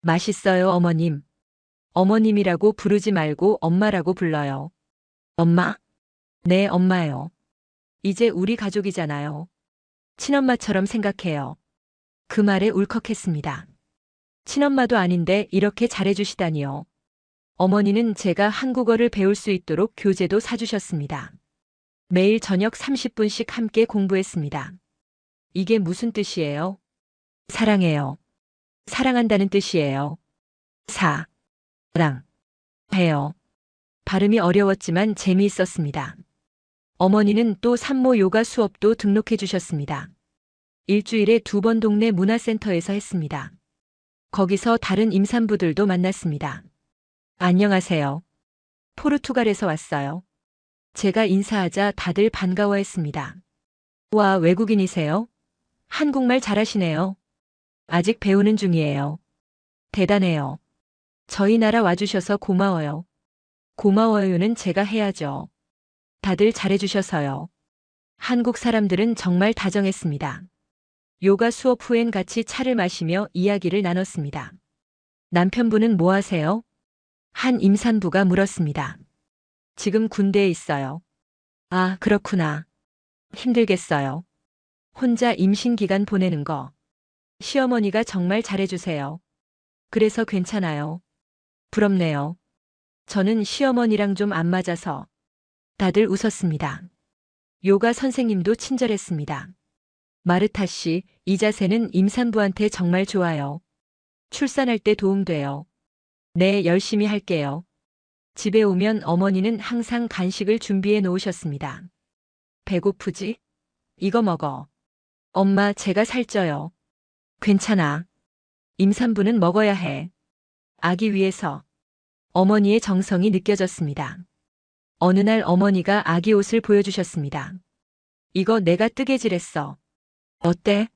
맛있어요, 어머님. 어머님이라고 부르지 말고 엄마라고 불러요. 엄마? 네, 엄마요. 이제 우리 가족이잖아요. 친엄마처럼 생각해요. 그 말에 울컥했습니다. 친엄마도 아닌데 이렇게 잘해주시다니요. 어머니는 제가 한국어를 배울 수 있도록 교재도 사주셨습니다. 매일 저녁 30분씩 함께 공부했습니다. 이게 무슨 뜻이에요? 사랑해요. 사랑한다는 뜻이에요. 사랑 해요. 발음이 어려웠지만 재미있었습니다. 어머니는 또 산모 요가 수업도 등록해 주셨습니다. 일주일에 2번 동네 문화센터에서 했습니다. 거기서 다른 임산부들도 만났습니다. 안녕하세요. 포르투갈에서 왔어요. 제가 인사하자 다들 반가워했습니다. 와, 외국인이세요? 한국말 잘하시네요. 아직 배우는 중이에요. 대단해요. 저희 나라 와주셔서 고마워요. 고마워요는 제가 해야죠. 다들 잘해주셔서요. 한국 사람들은 정말 다정했습니다. 요가 수업 후엔 같이 차를 마시며 이야기를 나눴습니다. 남편분은 뭐 하세요? 한 임산부가 물었습니다. 지금 군대에 있어요. 아, 그렇구나. 힘들겠어요. 혼자 임신 기간 보내는 거. 시어머니가 정말 잘해주세요. 그래서 괜찮아요. 부럽네요. 저는 시어머니랑 좀 안 맞아서. 다들 웃었습니다. 요가 선생님도 친절했습니다. 마르타 씨, 이 자세는 임산부한테 정말 좋아요. 출산할 때 도움돼요. 네, 열심히 할게요. 집에 오면 어머니는 항상 간식을 준비해 놓으셨습니다. 배고프지? 이거 먹어. 엄마, 제가 살쪄요. 괜찮아. 임산부는 먹어야 해. 아기 위해서. 어머니의 정성이 느껴졌습니다. 어느 날 어머니가 아기 옷을 보여주셨습니다. 이거 내가 뜨개질했어. 어때?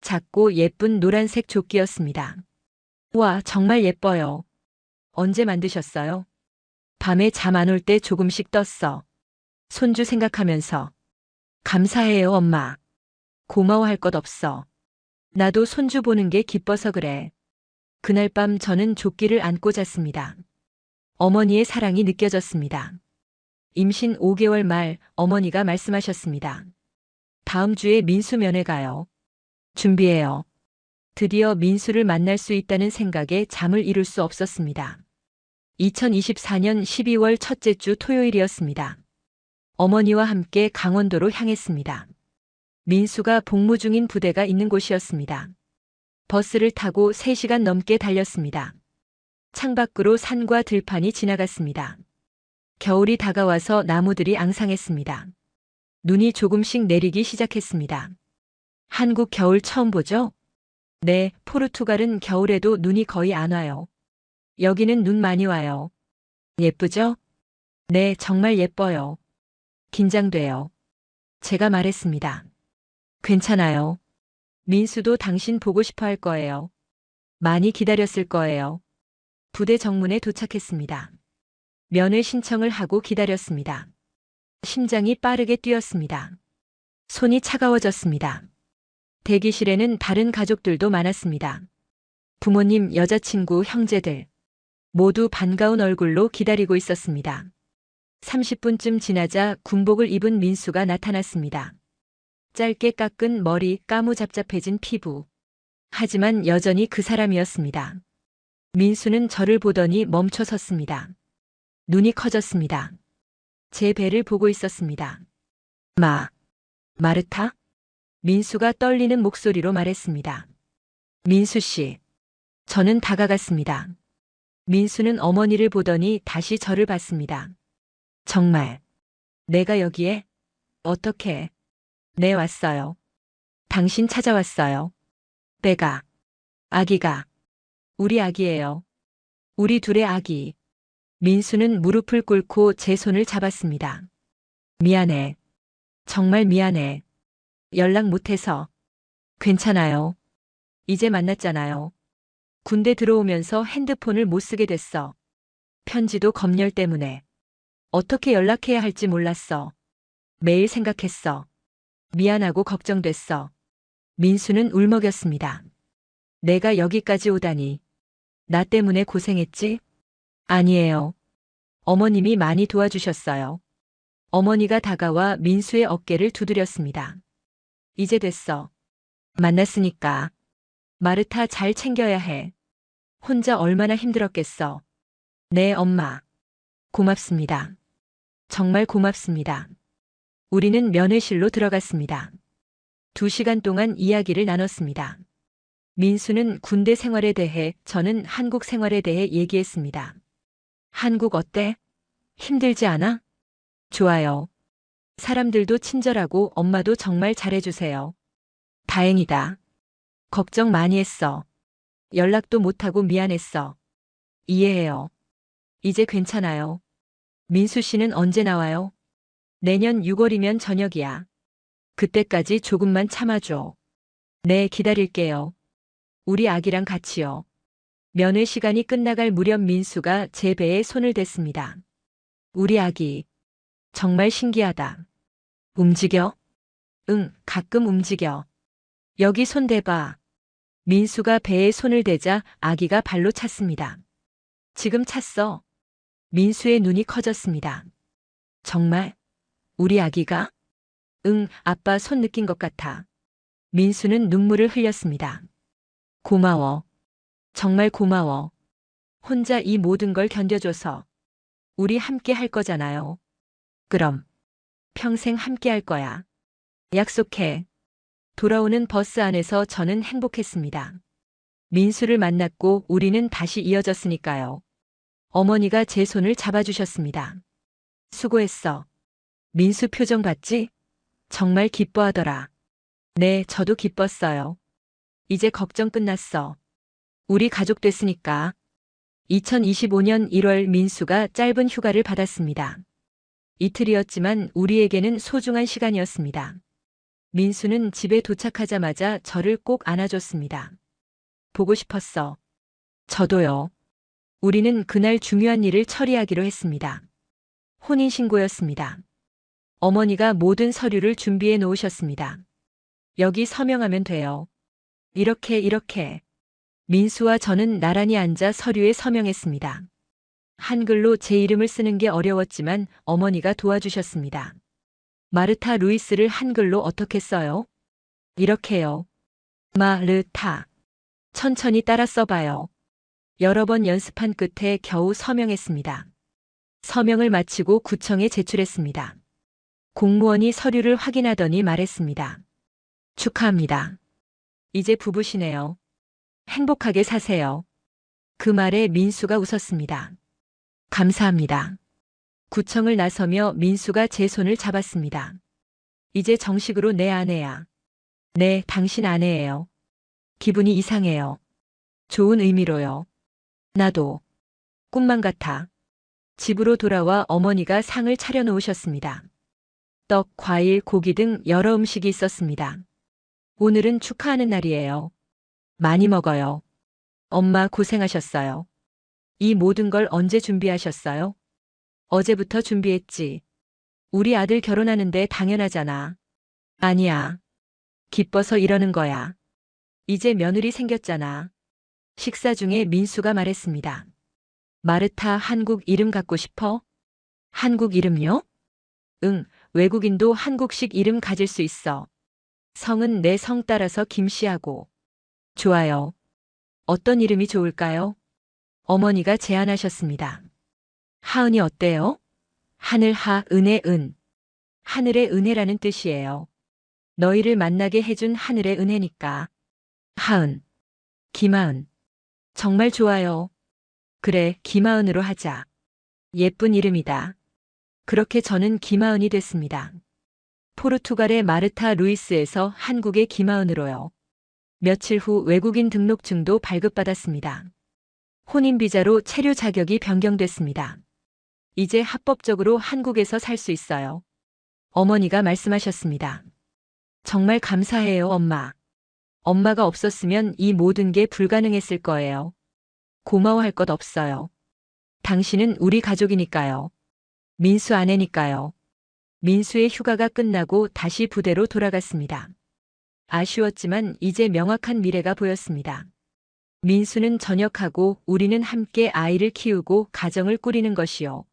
작고 예쁜 노란색 조끼였습니다. 와, 정말 예뻐요. 언제 만드셨어요? 밤에 잠 안 올 때 조금씩 떴어. 손주 생각하면서. 감사해요, 엄마. 고마워할 것 없어. 나도 손주 보는 게 기뻐서 그래. 그날 밤 저는 조끼를 안고 잤습니다. 어머니의 사랑이 느껴졌습니다. 임신 5개월 말 어머니가 말씀하셨습니다. 다음 주에 민수 면회 가요. 준비해요. 드디어 민수를 만날 수 있다는 생각에 잠을 이룰 수 없었습니다. 2024년 12월 첫째 주 토요일이었습니다. 어머니와 함께 강원도로 향했습니다. 민수가 복무 중인 부대가 있는 곳이었습니다. 버스를 타고 3시간 넘게 달렸습니다. 창밖으로 산과 들판이 지나갔습니다. 겨울이 다가와서 나무들이 앙상했습니다. 눈이 조금씩 내리기 시작했습니다. 한국 겨울 처음 보죠? 네, 포르투갈은 겨울에도 눈이 거의 안 와요. 여기는 눈 많이 와요. 예쁘죠? 네, 정말 예뻐요. 긴장돼요. 제가 말했습니다. 괜찮아요. 민수도 당신 보고 싶어 할 거예요. 많이 기다렸을 거예요. 부대 정문에 도착했습니다. 면회 신청을 하고 기다렸습니다. 심장이 빠르게 뛰었습니다. 손이 차가워졌습니다. 대기실에는 다른 가족들도 많았습니다. 부모님, 여자친구, 형제들. 모두 반가운 얼굴로 기다리고 있었습니다. 30분쯤 지나자 군복을 입은 민수가 나타났습니다. 짧게 깎은 머리, 까무잡잡해진 피부. 하지만 여전히 그 사람이었습니다. 민수는 저를 보더니 멈춰 섰습니다. 눈이 커졌습니다. 제 배를 보고 있었습니다. 마르타? 민수가 떨리는 목소리로 말했습니다. 민수 씨. 저는 다가갔습니다. 민수는 어머니를 보더니 다시 저를 봤습니다. 정말. 내가 여기에? 어떻게? 네, 왔어요. 당신 찾아왔어요. 배가. 아기가. 우리 아기예요. 우리 둘의 아기. 민수는 무릎을 꿇고 제 손을 잡았습니다. 미안해. 정말 미안해. 연락 못해서. 괜찮아요. 이제 만났잖아요. 군대 들어오면서 핸드폰을 못 쓰게 됐어. 편지도 검열 때문에. 어떻게 연락해야 할지 몰랐어. 매일 생각했어. 미안하고 걱정됐어. 민수는 울먹였습니다. 내가 여기까지 오다니. 나 때문에 고생했지? 아니에요. 어머님이 많이 도와주셨어요. 어머니가 다가와 민수의 어깨를 두드렸습니다. 이제 됐어. 만났으니까. 마르타 잘 챙겨야 해. 혼자 얼마나 힘들었겠어. 네, 엄마. 고맙습니다. 정말 고맙습니다. 우리는 면회실로 들어갔습니다. 2시간 동안 이야기를 나눴습니다. 민수는 군대 생활에 대해, 저는 한국 생활에 대해 얘기했습니다. 한국 어때? 힘들지 않아? 좋아요. 사람들도 친절하고 엄마도 정말 잘해주세요. 다행이다. 걱정 많이 했어. 연락도 못하고 미안했어. 이해해요. 이제 괜찮아요. 민수 씨는 언제 나와요? 내년 6월이면 저녁이야. 그때까지 조금만 참아줘. 네, 기다릴게요. 우리 아기랑 같이요. 면회 시간이 끝나갈 무렵 민수가 제 배에 손을 댔습니다. 우리 아기. 정말 신기하다. 움직여? 응, 가끔 움직여. 여기 손 대봐. 민수가 배에 손을 대자 아기가 발로 찼습니다. 지금 찼어. 민수의 눈이 커졌습니다. 정말? 우리 아기가? 응, 아빠 손 느낀 것 같아. 민수는 눈물을 흘렸습니다. 고마워. 정말 고마워. 혼자 이 모든 걸 견뎌줘서. 우리 함께 할 거잖아요. 그럼. 평생 함께 할 거야. 약속해. 돌아오는 버스 안에서 저는 행복했습니다. 민수를 만났고 우리는 다시 이어졌으니까요. 어머니가 제 손을 잡아주셨습니다. 수고했어. 민수 표정 봤지? 정말 기뻐하더라. 네, 저도 기뻤어요. 이제 걱정 끝났어. 우리 가족 됐으니까. 2025년 1월 민수가 짧은 휴가를 받았습니다. 이틀이었지만 우리에게는 소중한 시간이었습니다. 민수는 집에 도착하자마자 저를 꼭 안아줬습니다. 보고 싶었어. 저도요. 우리는 그날 중요한 일을 처리하기로 했습니다. 혼인신고였습니다. 어머니가 모든 서류를 준비해 놓으셨습니다. 여기 서명하면 돼요. 이렇게. 민수와 저는 나란히 앉아 서류에 서명했습니다. 한글로 제 이름을 쓰는 게 어려웠지만 어머니가 도와주셨습니다. 마르타 루이스를 한글로 어떻게 써요? 이렇게요. 마르타. 천천히 따라 써봐요. 여러 번 연습한 끝에 겨우 서명했습니다. 서명을 마치고 구청에 제출했습니다. 공무원이 서류를 확인하더니 말했습니다. 축하합니다. 이제 부부시네요. 행복하게 사세요. 그 말에 민수가 웃었습니다. 감사합니다. 구청을 나서며 민수가 제 손을 잡았습니다. 이제 정식으로 내 아내야. 네, 당신 아내예요. 기분이 이상해요. 좋은 의미로요. 나도. 꿈만 같아. 집으로 돌아와 어머니가 상을 차려놓으셨습니다. 떡, 과일, 고기 등 여러 음식이 있었습니다. 오늘은 축하하는 날이에요. 많이 먹어요. 엄마 고생하셨어요. 이 모든 걸 언제 준비하셨어요? 어제부터 준비했지. 우리 아들 결혼하는데 당연하잖아. 아니야. 기뻐서 이러는 거야. 이제 며느리 생겼잖아. 식사 중에 민수가 말했습니다. 마르타 한국 이름 갖고 싶어? 한국 이름요? 응, 외국인도 한국식 이름 가질 수 있어. 성은 내 성 따라서 김씨하고. 좋아요. 어떤 이름이 좋을까요? 어머니가 제안하셨습니다. 하은이 어때요? 하늘 하, 은혜 은. 하늘의 은혜라는 뜻이에요. 너희를 만나게 해준 하늘의 은혜니까. 하은. 김하은. 정말 좋아요. 그래, 김하은으로 하자. 예쁜 이름이다. 그렇게 저는 김하은이 됐습니다. 포르투갈의 마르타 루이스에서 한국의 김하은으로요. 며칠 후 외국인 등록증도 발급받았습니다. 혼인비자로 체류 자격이 변경됐습니다. 이제 합법적으로 한국에서 살 수 있어요. 어머니가 말씀하셨습니다. 정말 감사해요, 엄마. 엄마가 없었으면 이 모든 게 불가능했을 거예요. 고마워할 것 없어요. 당신은 우리 가족이니까요. 민수 아내니까요. 민수의 휴가가 끝나고 다시 부대로 돌아갔습니다. 아쉬웠지만 이제 명확한 미래가 보였습니다. 민수는 전역하고 우리는 함께 아이를 키우고 가정을 꾸리는 것이요.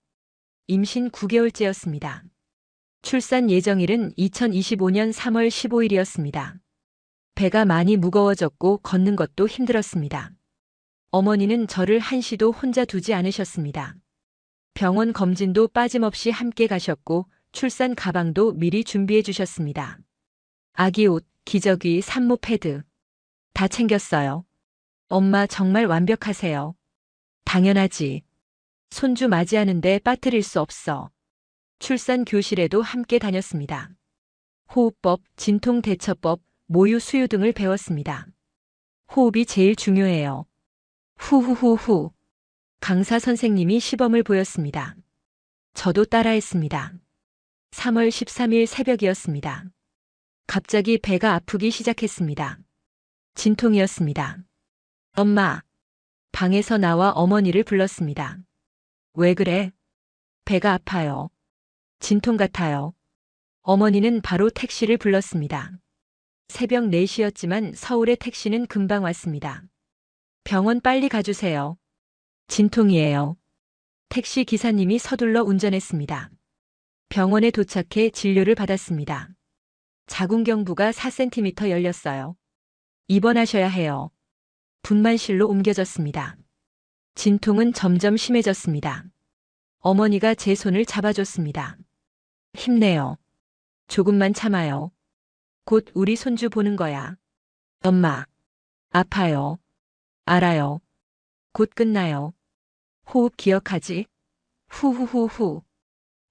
임신 9개월째였습니다. 출산 예정일은 2025년 3월 15일이었습니다. 배가 많이 무거워졌고 걷는 것도 힘들었습니다. 어머니는 저를 한시도 혼자 두지 않으셨습니다. 병원 검진도 빠짐없이 함께 가셨고 출산 가방도 미리 준비해 주셨습니다. 아기 옷, 기저귀, 산모 패드 다 챙겼어요. 엄마 정말 완벽하세요. 당연하지. 손주 맞이하는데 빠뜨릴 수 없어. 출산 교실에도 함께 다녔습니다. 호흡법, 진통대처법, 모유 수유 등을 배웠습니다. 호흡이 제일 중요해요. 후후후후. 강사 선생님이 시범을 보였습니다. 저도 따라했습니다. 3월 13일 새벽이었습니다. 갑자기 배가 아프기 시작했습니다. 진통이었습니다. 엄마. 방에서 나와 어머니를 불렀습니다. 왜 그래? 배가 아파요. 진통 같아요. 어머니는 바로 택시를 불렀습니다. 새벽 4시였지만 서울의 택시는 금방 왔습니다. 병원 빨리 가주세요. 진통이에요. 택시 기사님이 서둘러 운전했습니다. 병원에 도착해 진료를 받았습니다. 자궁경부가 4cm 열렸어요. 입원하셔야 해요. 분만실로 옮겨졌습니다. 진통은 점점 심해졌습니다. 어머니가 제 손을 잡아줬습니다. 힘내요. 조금만 참아요. 곧 우리 손주 보는 거야. 엄마. 아파요. 알아요. 곧 끝나요. 호흡 기억하지? 후후후후.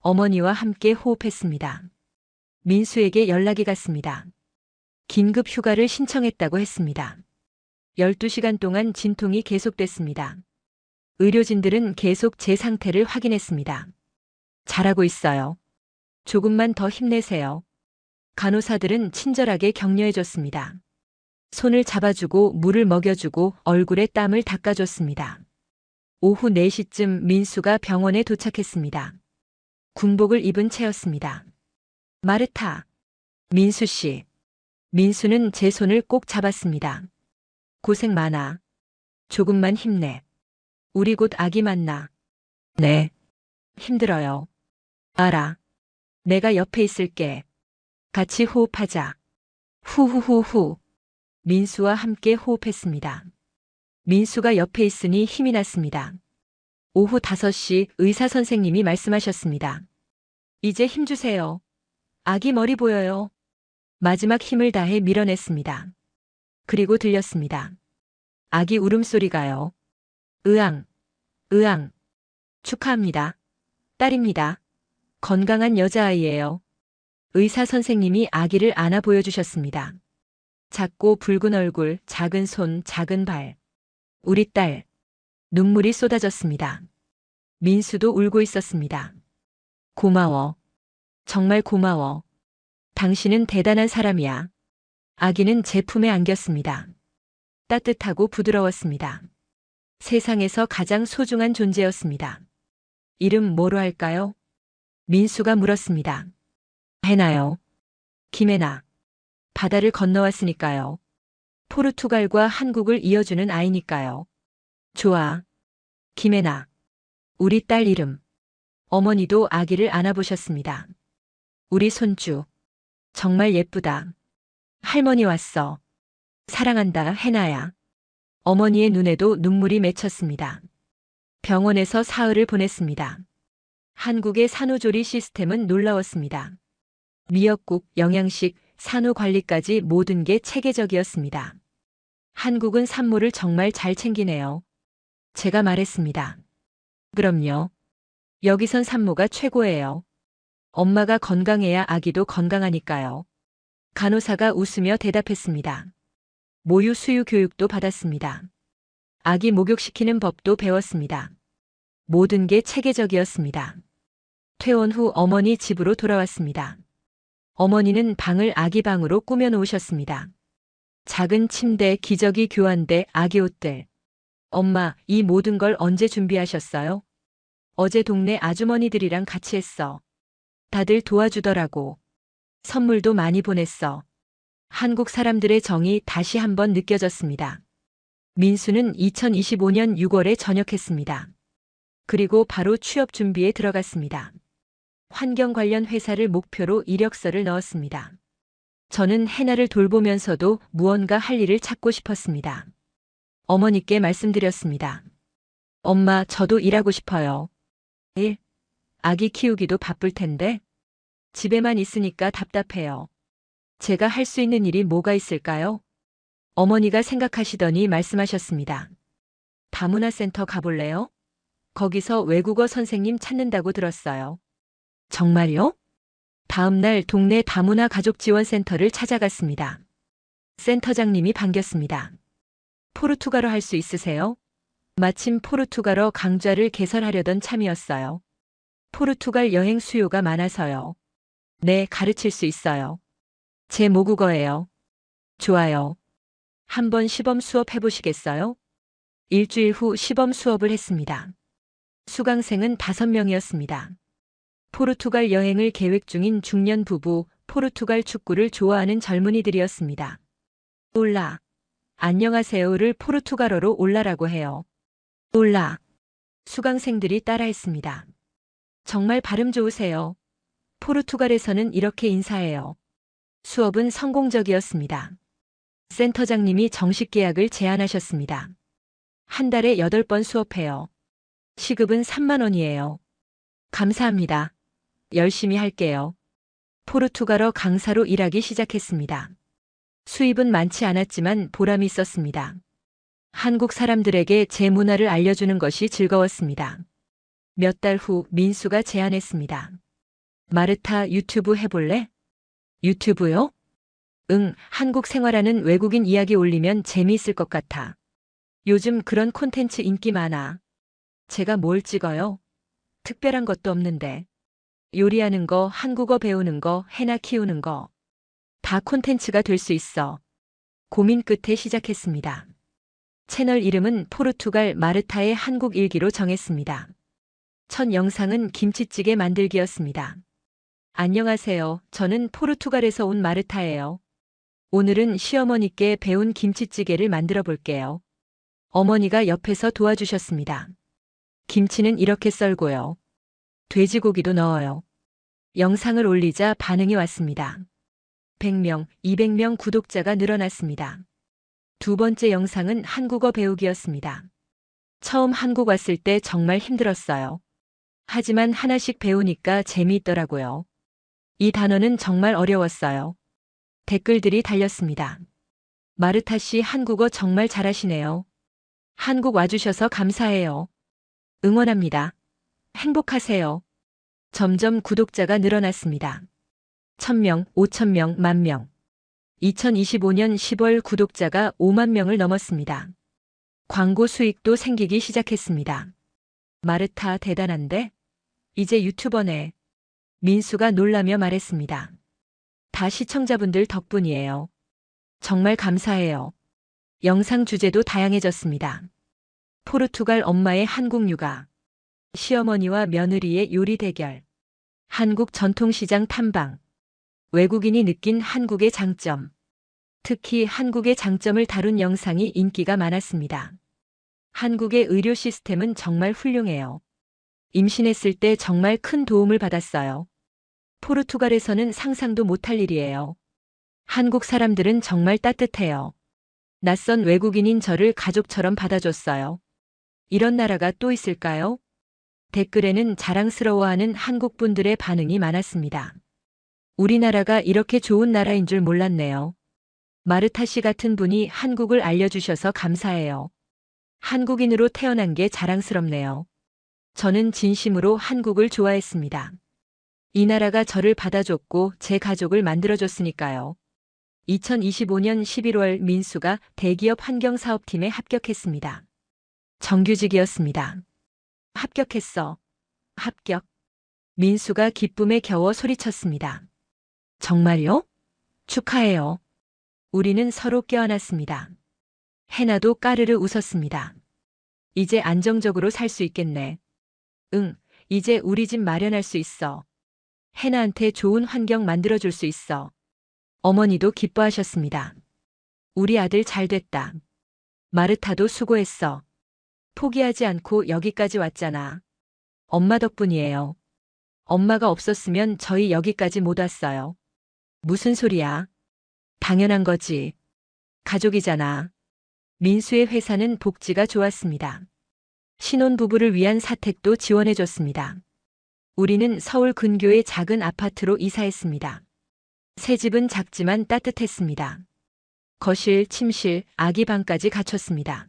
어머니와 함께 호흡했습니다. 민수에게 연락이 갔습니다. 긴급 휴가를 신청했다고 했습니다. 12시간 동안 진통이 계속됐습니다. 의료진들은 계속 제 상태를 확인했습니다. 잘하고 있어요. 조금만 더 힘내세요. 간호사들은 친절하게 격려해줬습니다. 손을 잡아주고 물을 먹여주고 얼굴에 땀을 닦아줬습니다. 오후 4시쯤 민수가 병원에 도착했습니다. 군복을 입은 채였습니다. 마르타. 민수 씨. 민수는 제 손을 꼭 잡았습니다. 고생 많아. 조금만 힘내. 우리 곧 아기 만나. 네. 힘들어요. 알아. 내가 옆에 있을게. 같이 호흡하자. 후후후후. 민수와 함께 호흡했습니다. 민수가 옆에 있으니 힘이 났습니다. 오후 5시 의사 선생님이 말씀하셨습니다. 이제 힘주세요. 아기 머리 보여요. 마지막 힘을 다해 밀어냈습니다. 그리고 들렸습니다. 아기 울음소리가요. 으앙, 으앙. 축하합니다. 딸입니다. 건강한 여자아이예요. 의사 선생님이 아기를 안아 보여주셨습니다. 작고 붉은 얼굴, 작은 손, 작은 발. 우리 딸. 눈물이 쏟아졌습니다. 민수도 울고 있었습니다. 고마워. 정말 고마워. 당신은 대단한 사람이야. 아기는 제 품에 안겼습니다. 따뜻하고 부드러웠습니다. 세상에서 가장 소중한 존재였습니다. 이름 뭐로 할까요? 민수가 물었습니다. 해나요. 김해나. 바다를 건너왔으니까요. 포르투갈과 한국을 이어주는 아이니까요. 좋아. 김해나. 우리 딸 이름. 어머니도 아기를 안아보셨습니다. 우리 손주. 정말 예쁘다. 할머니 왔어. 사랑한다, 해나야. 어머니의 눈에도 눈물이 맺혔습니다. 병원에서 사흘을 보냈습니다. 한국의 산후조리 시스템은 놀라웠습니다. 미역국, 영양식, 산후관리까지 모든 게 체계적이었습니다. 한국은 산모를 정말 잘 챙기네요. 제가 말했습니다. 그럼요. 여기선 산모가 최고예요. 엄마가 건강해야 아기도 건강하니까요. 간호사가 웃으며 대답했습니다. 모유 수유 교육도 받았습니다. 아기 목욕시키는 법도 배웠습니다. 모든 게 체계적이었습니다. 퇴원 후 어머니 집으로 돌아왔습니다. 어머니는 방을 아기 방으로 꾸며 놓으셨습니다. 작은 침대, 기저귀 교환대, 아기 옷들. 엄마, 이 모든 걸 언제 준비하셨어요? 어제 동네 아주머니들이랑 같이 했어. 다들 도와주더라고. 선물도 많이 보냈어. 한국 사람들의 정이 다시 한번 느껴졌습니다. 민수는 2025년 6월에 전역했습니다. 그리고 바로 취업 준비에 들어갔습니다. 환경 관련 회사를 목표로 이력서를 넣었습니다. 저는 해나를 돌보면서도 무언가 할 일을 찾고 싶었습니다. 어머니께 말씀드렸습니다. 엄마, 저도 일하고 싶어요. 일? 아기 키우기도 바쁠 텐데. 집에만 있으니까 답답해요. 제가 할 수 있는 일이 뭐가 있을까요? 어머니가 생각하시더니 말씀하셨습니다. 다문화센터 가볼래요? 거기서 외국어 선생님 찾는다고 들었어요. 정말요? 다음 날 동네 다문화 가족지원센터를 찾아갔습니다. 센터장님이 반겼습니다. 포르투갈어 할 수 있으세요? 마침 포르투갈어 강좌를 개설하려던 참이었어요. 포르투갈 여행 수요가 많아서요. 네, 가르칠 수 있어요. 제 모국어예요. 좋아요. 한번 시범 수업 해보시겠어요? 일주일 후 시범 수업을 했습니다. 수강생은 5명이었습니다. 포르투갈 여행을 계획 중인 중년 부부, 포르투갈 축구를 좋아하는 젊은이들이었습니다. 올라. 안녕하세요를 포르투갈어로 올라라고 해요. 올라. 수강생들이 따라했습니다. 정말 발음 좋으세요. 포르투갈에서는 이렇게 인사해요. 수업은 성공적이었습니다. 센터장님이 정식 계약을 제안하셨습니다. 한 달에 8번 수업해요. 시급은 3만 원이에요. 감사합니다. 열심히 할게요. 포르투갈어 강사로 일하기 시작했습니다. 수입은 많지 않았지만 보람이 있었습니다. 한국 사람들에게 제 문화를 알려주는 것이 즐거웠습니다. 몇 달 후 민수가 제안했습니다. 마르타, 유튜브 해볼래? 유튜브요? 응, 한국 생활하는 외국인 이야기 올리면 재미있을 것 같아. 요즘 그런 콘텐츠 인기 많아. 제가 뭘 찍어요? 특별한 것도 없는데. 요리하는 거, 한국어 배우는 거, 해나 키우는 거. 다 콘텐츠가 될 수 있어. 고민 끝에 시작했습니다. 채널 이름은 포르투갈 마르타의 한국 일기로 정했습니다. 첫 영상은 김치찌개 만들기였습니다. 안녕하세요. 저는 포르투갈에서 온 마르타예요. 오늘은 시어머니께 배운 김치찌개를 만들어 볼게요. 어머니가 옆에서 도와주셨습니다. 김치는 이렇게 썰고요. 돼지고기도 넣어요. 영상을 올리자 반응이 왔습니다. 100명, 200명 구독자가 늘어났습니다. 두 번째 영상은 한국어 배우기였습니다. 처음 한국 왔을 때 정말 힘들었어요. 하지만 하나씩 배우니까 재미있더라고요. 이 단어는 정말 어려웠어요. 댓글들이 달렸습니다. 마르타 씨 한국어 정말 잘하시네요. 한국 와주셔서 감사해요. 응원합니다. 행복하세요. 점점 구독자가 늘어났습니다. 1000명, 5000명, 10,000명. 2025년 10월 구독자가 5만 명을 넘었습니다. 광고 수익도 생기기 시작했습니다. 마르타 대단한데? 이제 유튜버네. 민수가 놀라며 말했습니다. 다 시청자분들 덕분이에요. 정말 감사해요. 영상 주제도 다양해졌습니다. 포르투갈 엄마의 한국 육아, 시어머니와 며느리의 요리 대결, 한국 전통시장 탐방, 외국인이 느낀 한국의 장점. 특히 한국의 장점을 다룬 영상이 인기가 많았습니다. 한국의 의료 시스템은 정말 훌륭해요. 임신했을 때 정말 큰 도움을 받았어요. 포르투갈에서는 상상도 못할 일이에요. 한국 사람들은 정말 따뜻해요. 낯선 외국인인 저를 가족처럼 받아줬어요. 이런 나라가 또 있을까요? 댓글에는 자랑스러워하는 한국 분들의 반응이 많았습니다. 우리나라가 이렇게 좋은 나라인 줄 몰랐네요. 마르타 씨 같은 분이 한국을 알려주셔서 감사해요. 한국인으로 태어난 게 자랑스럽네요. 저는 진심으로 한국을 좋아했습니다. 이 나라가 저를 받아줬고 제 가족을 만들어줬으니까요. 2025년 11월 민수가 대기업 환경사업팀에 합격했습니다. 정규직이었습니다. 합격했어. 합격. 민수가 기쁨에 겨워 소리쳤습니다. 정말요? 축하해요. 우리는 서로 껴안았습니다. 해나도 까르르 웃었습니다. 이제 안정적으로 살 수 있겠네. 응, 이제 우리 집 마련할 수 있어. 해나한테 좋은 환경 만들어줄 수 있어. 어머니도 기뻐하셨습니다. 우리 아들 잘 됐다. 마르타도 수고했어. 포기하지 않고 여기까지 왔잖아. 엄마 덕분이에요. 엄마가 없었으면 저희 여기까지 못 왔어요. 무슨 소리야? 당연한 거지. 가족이잖아. 민수의 회사는 복지가 좋았습니다. 신혼부부를 위한 사택도 지원해줬습니다. 우리는 서울 근교의 작은 아파트로 이사했습니다. 새 집은 작지만 따뜻했습니다. 거실, 침실, 아기 방까지 갖췄습니다.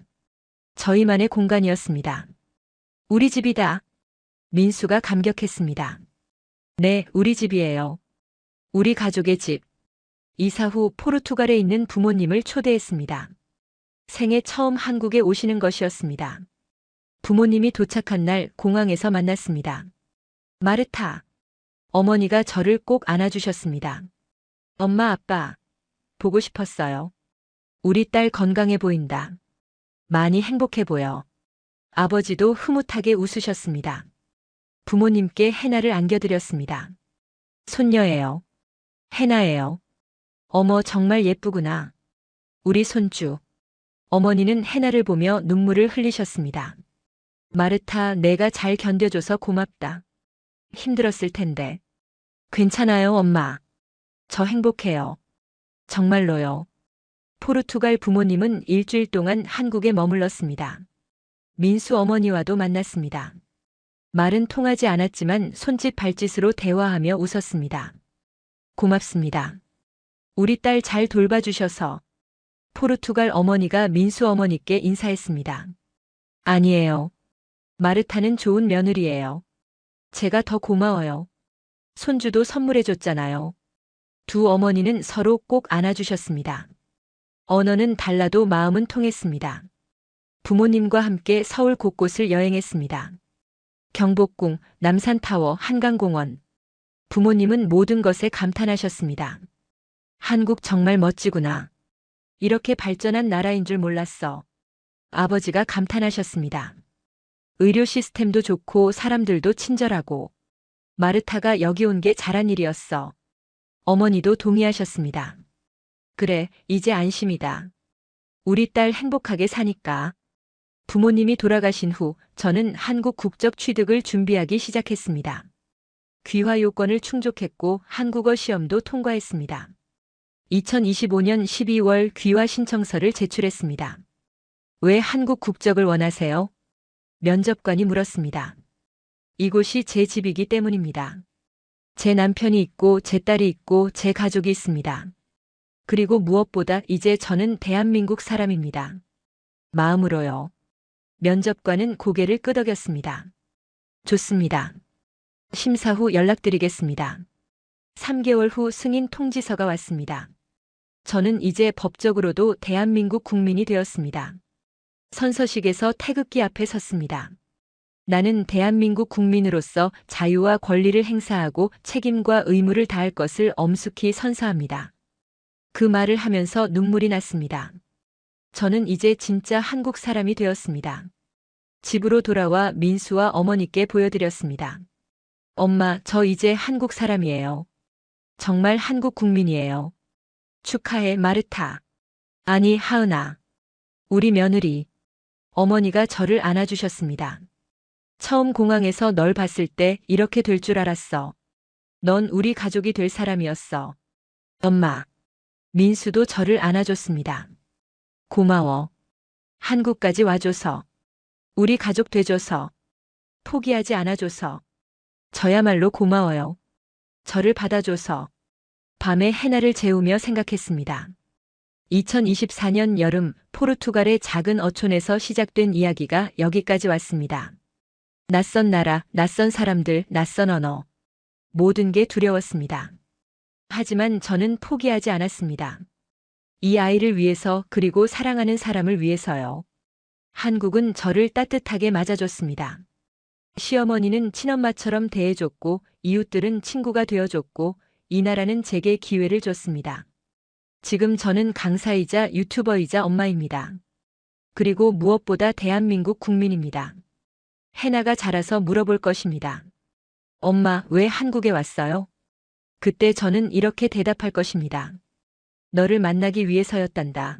저희만의 공간이었습니다. 우리 집이다. 민수가 감격했습니다. 네, 우리 집이에요. 우리 가족의 집. 이사 후 포르투갈에 있는 부모님을 초대했습니다. 생애 처음 한국에 오시는 것이었습니다. 부모님이 도착한 날 공항에서 만났습니다. 마르타. 어머니가 저를 꼭 안아주셨습니다. 엄마, 아빠. 보고 싶었어요. 우리 딸 건강해 보인다. 많이 행복해 보여. 아버지도 흐뭇하게 웃으셨습니다. 부모님께 해나를 안겨드렸습니다. 손녀예요. 해나예요. 어머, 정말 예쁘구나. 우리 손주. 어머니는 해나를 보며 눈물을 흘리셨습니다. 마르타, 내가 잘 견뎌줘서 고맙다. 힘들었을 텐데. 괜찮아요, 엄마. 저 행복해요. 정말로요. 포르투갈 부모님은 일주일 동안 한국에 머물렀습니다. 민수 어머니와도 만났습니다. 말은 통하지 않았지만 손짓 발짓으로 대화하며 웃었습니다. 고맙습니다. 우리 딸 잘 돌봐주셔서. 포르투갈 어머니가 민수 어머니께 인사했습니다. 아니에요. 마르타는 좋은 며느리예요. 제가 더 고마워요. 손주도 선물해줬잖아요. 두 어머니는 서로 꼭 안아주셨습니다. 언어는 달라도 마음은 통했습니다. 부모님과 함께 서울 곳곳을 여행했습니다. 경복궁, 남산타워, 한강공원. 부모님은 모든 것에 감탄하셨습니다. 한국 정말 멋지구나. 이렇게 발전한 나라인 줄 몰랐어. 아버지가 감탄하셨습니다. 의료 시스템도 좋고 사람들도 친절하고. 마르타가 여기 온 게 잘한 일이었어. 어머니도 동의하셨습니다. 그래, 이제 안심이다. 우리 딸 행복하게 사니까. 부모님이 돌아가신 후 저는 한국 국적 취득을 준비하기 시작했습니다. 귀화 요건을 충족했고 한국어 시험도 통과했습니다. 2025년 12월 귀화 신청서를 제출했습니다. 왜 한국 국적을 원하세요? 면접관이 물었습니다. 이곳이 제 집이기 때문입니다. 제 남편이 있고 제 딸이 있고 제 가족이 있습니다. 그리고 무엇보다 이제 저는 대한민국 사람입니다. 마음으로요. 면접관은 고개를 끄덕였습니다. 좋습니다. 심사 후 연락드리겠습니다. 3개월 후 승인 통지서가 왔습니다. 저는 이제 법적으로도 대한민국 국민이 되었습니다. 선서식에서 태극기 앞에 섰습니다. 나는 대한민국 국민으로서 자유와 권리를 행사하고 책임과 의무를 다할 것을 엄숙히 선서합니다. 그 말을 하면서 눈물이 났습니다. 저는 이제 진짜 한국 사람이 되었습니다. 집으로 돌아와 민수와 어머니께 보여드렸습니다. 엄마, 저 이제 한국 사람이에요. 정말 한국 국민이에요. 축하해, 마르타. 아니, 하은아. 우리 며느리. 어머니가 저를 안아주셨습니다. 처음 공항에서 널 봤을 때 이렇게 될 줄 알았어. 넌 우리 가족이 될 사람이었어. 엄마. 민수도 저를 안아줬습니다. 고마워. 한국까지 와줘서. 우리 가족 돼줘서. 포기하지 않아줘서. 저야말로 고마워요. 저를 받아줘서. 밤에 해나를 재우며 생각했습니다. 2024년 여름 포르투갈의 작은 어촌에서 시작된 이야기가 여기까지 왔습니다. 낯선 나라, 낯선 사람들, 낯선 언어. 모든 게 두려웠습니다. 하지만 저는 포기하지 않았습니다. 이 아이를 위해서 그리고 사랑하는 사람을 위해서요. 한국은 저를 따뜻하게 맞아줬습니다. 시어머니는 친엄마처럼 대해줬고 이웃들은 친구가 되어줬고 이 나라는 제게 기회를 줬습니다. 지금 저는 강사이자 유튜버이자 엄마입니다. 그리고 무엇보다 대한민국 국민입니다. 해나가 자라서 물어볼 것입니다. 엄마, 왜 한국에 왔어요? 그때 저는 이렇게 대답할 것입니다. 너를 만나기 위해서였단다.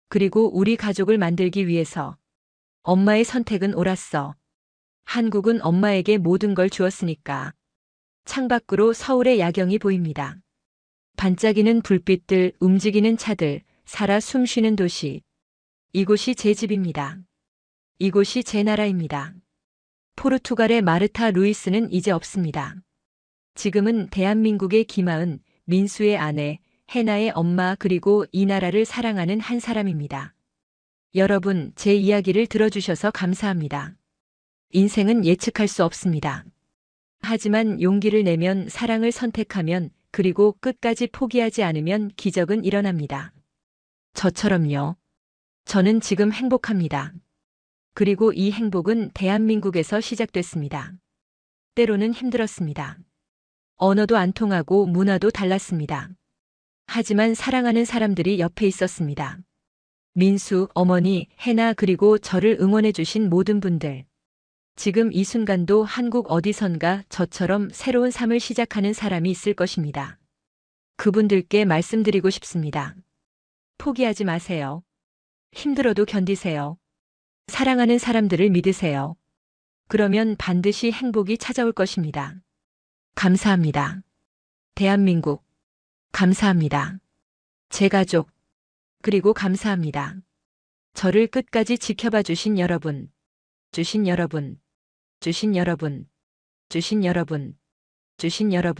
그리고 우리 가족을 만들기 위해서. 엄마의 선택은 옳았어. 한국은 엄마에게 모든 걸 주었으니까. 창밖으로 서울의 야경이 보입니다. 반짝이는 불빛들, 움직이는 차들, 살아 숨쉬는 도시. 이곳이 제 집입니다. 이곳이 제 나라입니다. 포르투갈의 마르타 루이스는 이제 없습니다. 지금은 대한민국의 김하은, 민수의 아내, 해나의 엄마 그리고 이 나라를 사랑하는 한 사람입니다. 여러분, 제 이야기를 들어주셔서 감사합니다. 인생은 예측할 수 없습니다. 하지만 용기를 내면, 사랑을 선택하면, 그리고 끝까지 포기하지 않으면 기적은 일어납니다. 저처럼요. 저는 지금 행복합니다. 그리고 이 행복은 대한민국에서 시작됐습니다. 때로는 힘들었습니다. 언어도 안 통하고 문화도 달랐습니다. 하지만 사랑하는 사람들이 옆에 있었습니다. 민수, 어머니, 해나 그리고 저를 응원해 주신 모든 분들. 지금 이 순간도 한국 어디선가 저처럼 새로운 삶을 시작하는 사람이 있을 것입니다. 그분들께 말씀드리고 싶습니다. 포기하지 마세요. 힘들어도 견디세요. 사랑하는 사람들을 믿으세요. 그러면 반드시 행복이 찾아올 것입니다. 감사합니다. 대한민국. 감사합니다. 제 가족. 그리고 감사합니다. 저를 끝까지 지켜봐 주신 여러분. 주신 여러분. 주신 여러분. 주신 여러분. 주신 여러분.